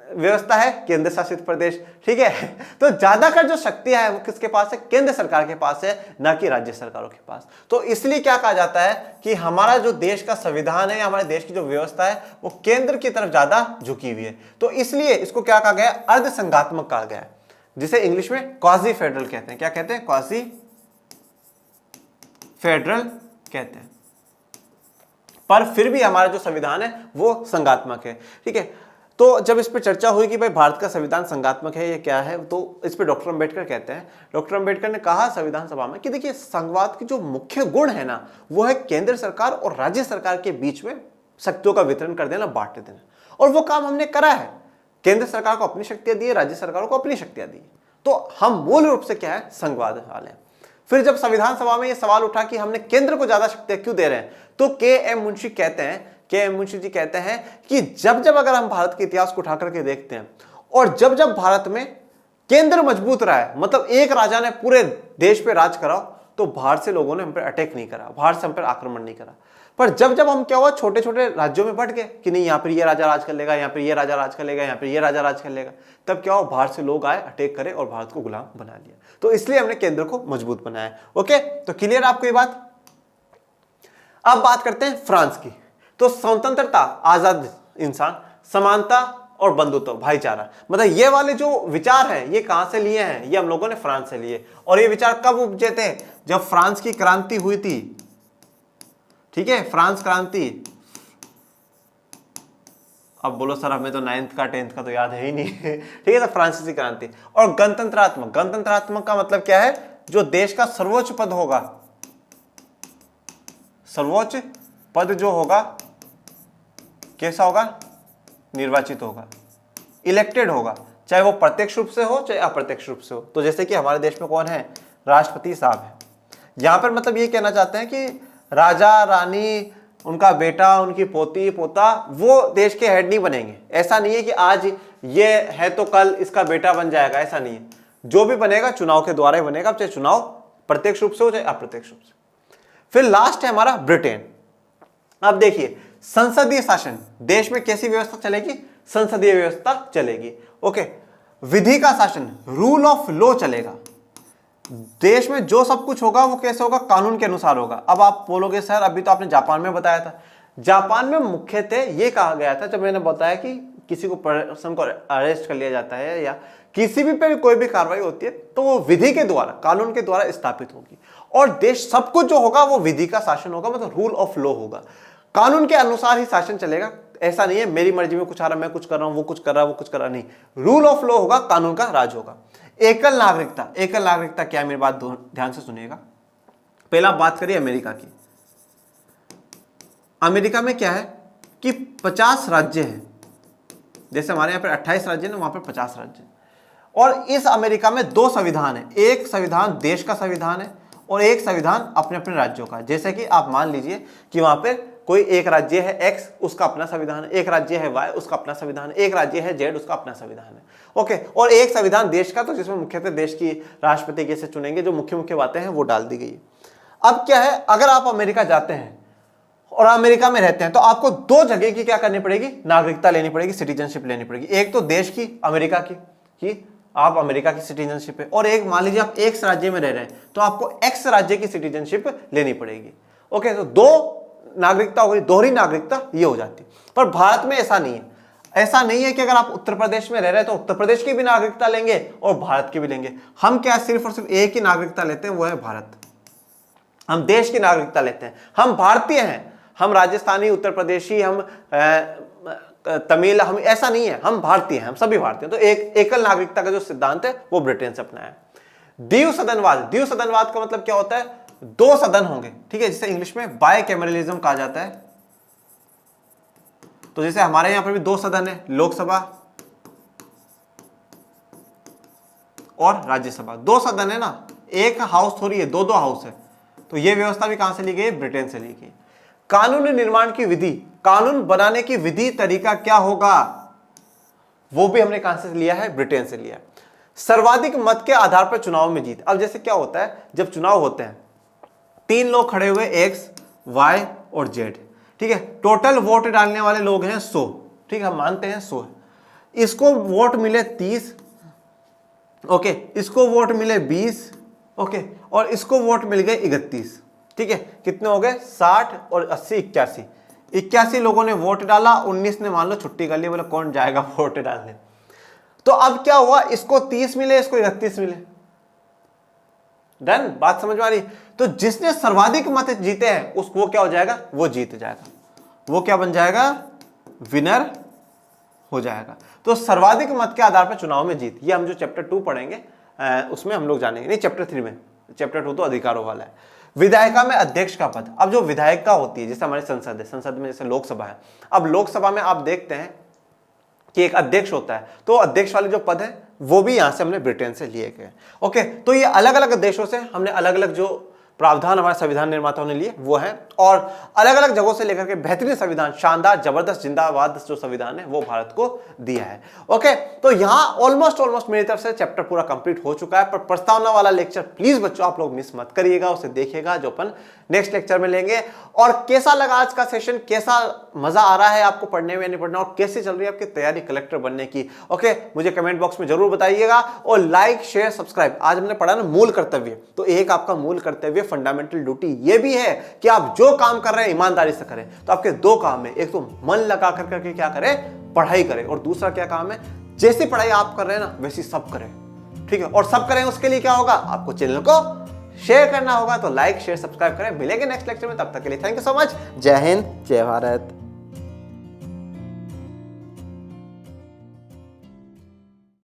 व्यवस्था है, केंद्र शासित प्रदेश। ठीक है, तो ज्यादातर जो शक्तियां है वो किसके पास है, केंद्र सरकार के पास है, ना कि राज्य सरकारों के पास। तो इसलिए क्या कहा जाता है कि हमारा जो देश का संविधान है, हमारे देश की जो व्यवस्था है वो केंद्र की तरफ ज्यादा झुकी हुई है। तो इसलिए इसको क्या कहा गया, अर्धसंघात्मक कहा गया है, जिसे इंग्लिश में क्वासी फेडरल कहते हैं। क्या कहते हैं, क्वासी फेडरल कहते हैं। पर फिर भी हमारा जो संविधान है वो संघात्मक है। ठीक है, तो जब इस पर चर्चा हुई कि भाई भारत का संविधान संघात्मक है ये क्या है, तो इस पर डॉक्टर अंबेडकर कहते हैं, डॉक्टर अंबेडकर ने कहा संविधान सभा में कि देखिए संघवाद की जो मुख्य गुण है ना, वो है केंद्र सरकार और राज्य सरकार के बीच में शक्तियों का वितरण कर देना, बांट देना। और वो काम हमने करा है, केंद्र सरकार को अपनी शक्तियां दी, राज्य सरकारों को अपनी शक्तियां दी। तो हम मूल रूप से क्या है, संघवाद वाले हैं। फिर जब संविधान सभा में यह सवाल उठा कि हमने केंद्र को ज्यादा शक्तियां क्यों दे रहे हैं, तो के.एम. मुंशी जी कहते हैं कि जब जब अगर हम भारत के इतिहास को उठा करके देखते हैं और जब जब भारत में केंद्र मजबूत रहा है, मतलब एक राजा ने पूरे देश पे राज करा, तो बाहर से लोगों ने हम पर अटैक नहीं करा, बाहर से हम पर आक्रमण नहीं करा। पर जब जब हम क्या हुआ, छोटे छोटे राज्यों में बढ़ गए कि नहीं यहाँ पर ये राजा राज कर लेगा, यहाँ पर ये राजा राज कर लेगा, यहाँ पर ये राजा राज कर लेगा, तब क्या हुआ, बाहर से लोग आए, अटैक करे और भारत को गुलाम बना लिया। तो इसलिए हमने केंद्र को मजबूत बनाया। ओके, तो क्लियर आपको ये बात। अब बात करते हैं फ्रांस की। तो स्वतंत्रता, आजाद इंसान, समानता और बंधुत्व, भाईचारा, मतलब ये वाले जो विचार हैं ये कहां से लिए हैं, ये हम लोगों ने फ्रांस से लिए। और ये विचार कब उपजे थे, जब फ्रांस की क्रांति हुई थी। ठीक है, फ्रांस क्रांति। अब बोलो सर हमें तो 9th का 10th का तो याद है ही नहीं। ठीक है, तो फ्रांसीसी क्रांति। और गणतंत्रात्मक, गणतंत्रात्मक का मतलब क्या है, जो देश का सर्वोच्च पद होगा, सर्वोच्च पद जो होगा कैसा होगा, निर्वाचित होगा, इलेक्टेड होगा, चाहे वो प्रत्यक्ष रूप से हो चाहे अप्रत्यक्ष रूप से हो। तो जैसे कि हमारे देश में कौन है, राष्ट्रपति साहब है। यहां पर मतलब ये कहना चाहते हैं कि राजा रानी, उनका बेटा, उनकी पोती पोता, वो देश के हेड नहीं बनेंगे। ऐसा नहीं है कि आज ये है तो कल इसका बेटा बन जाएगा, ऐसा नहीं है। जो भी बनेगा चुनाव के द्वारा ही बनेगा, चाहे चुनाव प्रत्यक्ष रूप से हो चाहे अप्रत्यक्ष रूप से। फिर लास्ट है हमारा ब्रिटेन। अब देखिए संसदीय शासन, देश में कैसी व्यवस्था चलेगी? संसदीय व्यवस्था चलेगी। ओके, विधि का शासन, रूल ऑफ लॉ चलेगा। देश में जो सब कुछ होगा वो कैसे होगा? कानून के अनुसार होगा। अब आप बोलोगे सर अभी तो आपने जापान में बताया था। जापान में मुख्यतः ये कहा गया था, जब मैंने बताया कि किसी को पर्सन को अरेस्ट कर लिया जाता है या किसी भी पे कोई भी कार्रवाई होती है तो वो विधि के द्वारा, कानून के द्वारा स्थापित होगी। और देश सब कुछ जो होगा वो विधि का शासन होगा, मतलब रूल ऑफ लॉ होगा। कानून के अनुसार ही शासन चलेगा। ऐसा नहीं है मेरी मर्जी में कुछ आ रहा, मैं कुछ कर रहा हूं, वो कुछ कर रहा है, वो कुछ कर रहा नहीं। रूल ऑफ लॉ होगा, कानून का राज होगा। एकल नागरिकता, एकल नागरिकता क्या, मेरी बात ध्यान से सुनिएगा। पहला बात करिए अमेरिका की। अमेरिका में क्या है कि 50 राज्य हैं। जैसे हमारे यहाँ पर 28 राज्य हैं, वहां पर 50 राज्य हैं। और इस अमेरिका में 2 संविधान है। एक संविधान देश का संविधान है और एक संविधान अपने अपने राज्यों का। जैसे कि आप मान लीजिए कि वहां पे कोई एक राज्य है X, उसका अपना संविधान है, एक राज्य है Y, उसका अपना संविधान है, एक राज्य है Z, उसका अपना संविधान है। ओके, और एक संविधान देश का, तो जिसमें मुख्यतः देश की राष्ट्रपति कैसे चुनेंगे, जो मुख्य मुख्य बातें हैं वो डाल दी गई है। अब क्या है, अगर आप अमेरिका जाते हैं और अमेरिका में रहते हैं तो आपको 2 जगह की क्या करनी पड़ेगी? नागरिकता लेनी पड़ेगी, सिटीजनशिप लेनी पड़ेगी। एक तो देश की, अमेरिका की, कि आप अमेरिका की सिटीजनशिप है, और एक मान लीजिए आप X राज्य में रह रहे हैं तो आपको X राज्य की सिटीजनशिप लेनी पड़ेगी। ओके, तो 2 नागरिकता हो गई, दोहरी नागरिकता ये हो जाती है। पर भारत में ऐसा नहीं है। ऐसा नहीं है कि अगर आप उत्तर प्रदेश में रह रहे हैं तो उत्तर प्रदेश की भी नागरिकता लेंगे और भारत की भी लेंगे। हम क्या सिर्फ और सिर्फ एक ही नागरिकता लेते हैं, वो है भारत। हम देश की नागरिकता लेते हैं। हम भारतीय हैं, हम राजस्थानी, उत्तर प्रदेशी, हम तमिल, हम ऐसा नहीं है, हम भारतीय हैं, हम सभी भारतीय। तो एक एकल नागरिकता का जो सिद्धांत है वो ब्रिटेन से अपनाया है। द्विव सदनवाद, द्विव सदनवाद का मतलब क्या होता है? 2 सदन होंगे, ठीक है, जिसे इंग्लिश में बायकैमरलिज्म कहा जाता है। तो जैसे हमारे यहां पर भी 2 सदन है, लोकसभा और राज्यसभा। 2 सदन है ना, एक हाउस थोड़ी है, 2 हाउस है। तो यह व्यवस्था भी कहां से ली गई? ब्रिटेन से ली गई। कानून निर्माण की विधि, कानून बनाने की विधि, तरीका क्या होगा, वो भी हमने कहां से लिया है? ब्रिटेन से लिया। सर्वाधिक मत के आधार पर चुनाव में जीत। अब जैसे क्या होता है, जब चुनाव होते हैं 3 लोग खड़े हुए, X, Y और Z, ठीक है। टोटल वोट डालने वाले लोग हैं 100, ठीक है, हम मानते हैं 100 है। इसको वोट मिले 30, ओके, इसको वोट मिले 20, ओके, और इसको वोट मिल गए 31, ठीक है। कितने हो गए? 60 और 80 81। 81 लोगों ने वोट डाला, 19 ने मान लो छुट्टी कर ली, बोले कौन जाएगा वोट डालने। तो अब क्या हुआ, इसको 30 मिले, इसको 31 मिले। डन, बात समझ में आ रही? तो जिसने सर्वाधिक मत जीते हैं उसको क्या हो जाएगा? वो जीत जाएगा, वो क्या बन जाएगा? विनर हो जाएगा। तो सर्वाधिक मत के आधार पर चुनाव में जीत, ये हम जो चैप्टर 2 पढ़ेंगे उसमें हम लोग जानेंगे, नहीं चैप्टर 3 में। चैप्टर 2 तो अधिकारों वाला है। विधायिका में अध्यक्ष का पद। अब जो विधायिका होती है, जैसे हमारी संसद है, संसद में जैसे लोकसभा है, अब लोकसभा में आप देखते हैं कि एक अध्यक्ष होता है, तो अध्यक्ष वाले जो पद है वो भी यहां से हमने ब्रिटेन से लिए गए। ओके, तो ये अलग अलग देशों से हमने अलग अलग जो प्रावधान हमारे संविधान निर्माताओं ने लिए वो है, और अलग अलग जगहों से लेकर के बेहतरीन संविधान, शानदार, जबरदस्त, जिंदाबाद जो संविधान है वो भारत को दिया है। ओके, तो यहाँ ऑलमोस्ट मेरी तरफ से चैप्टर पूरा कंप्लीट हो चुका है। पर प्रस्तावना वाला लेक्चर प्लीज बच्चों आप लोग मिस मत करिएगा, उसे देखिएगा, जो अपन नेक्स्ट लेक्चर में लेंगे। और कैसा लगा आज का सेशन, कैसा मजा आ रहा है आपको पढ़ने में, नहीं पढ़ना, और कैसी चल रही है आपकी तैयारी कलेक्टर बनने की, ओके, मुझे कमेंट बॉक्स में जरूर बताइएगा। और लाइक, शेयर, सब्सक्राइब। आज हमने पढ़ा ना मूल कर्तव्य, तो एक आपका मूल कर्तव्य, फंडामेंटल ड्यूटी ये भी है कि आप जो काम कर रहे हैं ईमानदारी से करें। तो आपके 2 काम है, एक तो मन लगा करके क्या करें, पढ़ाई करें, और दूसरा क्या काम है, जैसी पढ़ाई आप कर रहे हैं ना वैसी सब करें, ठीक है। और सब करें उसके लिए क्या होगा, आपको चैनल को शेयर करना होगा। तो लाइक, शेयर, सब्सक्राइब करें। मिलेंगे नेक्स्ट लेक्चर में, तब तक के लिए थैंक यू सो मच। जय हिंद, जय भारत।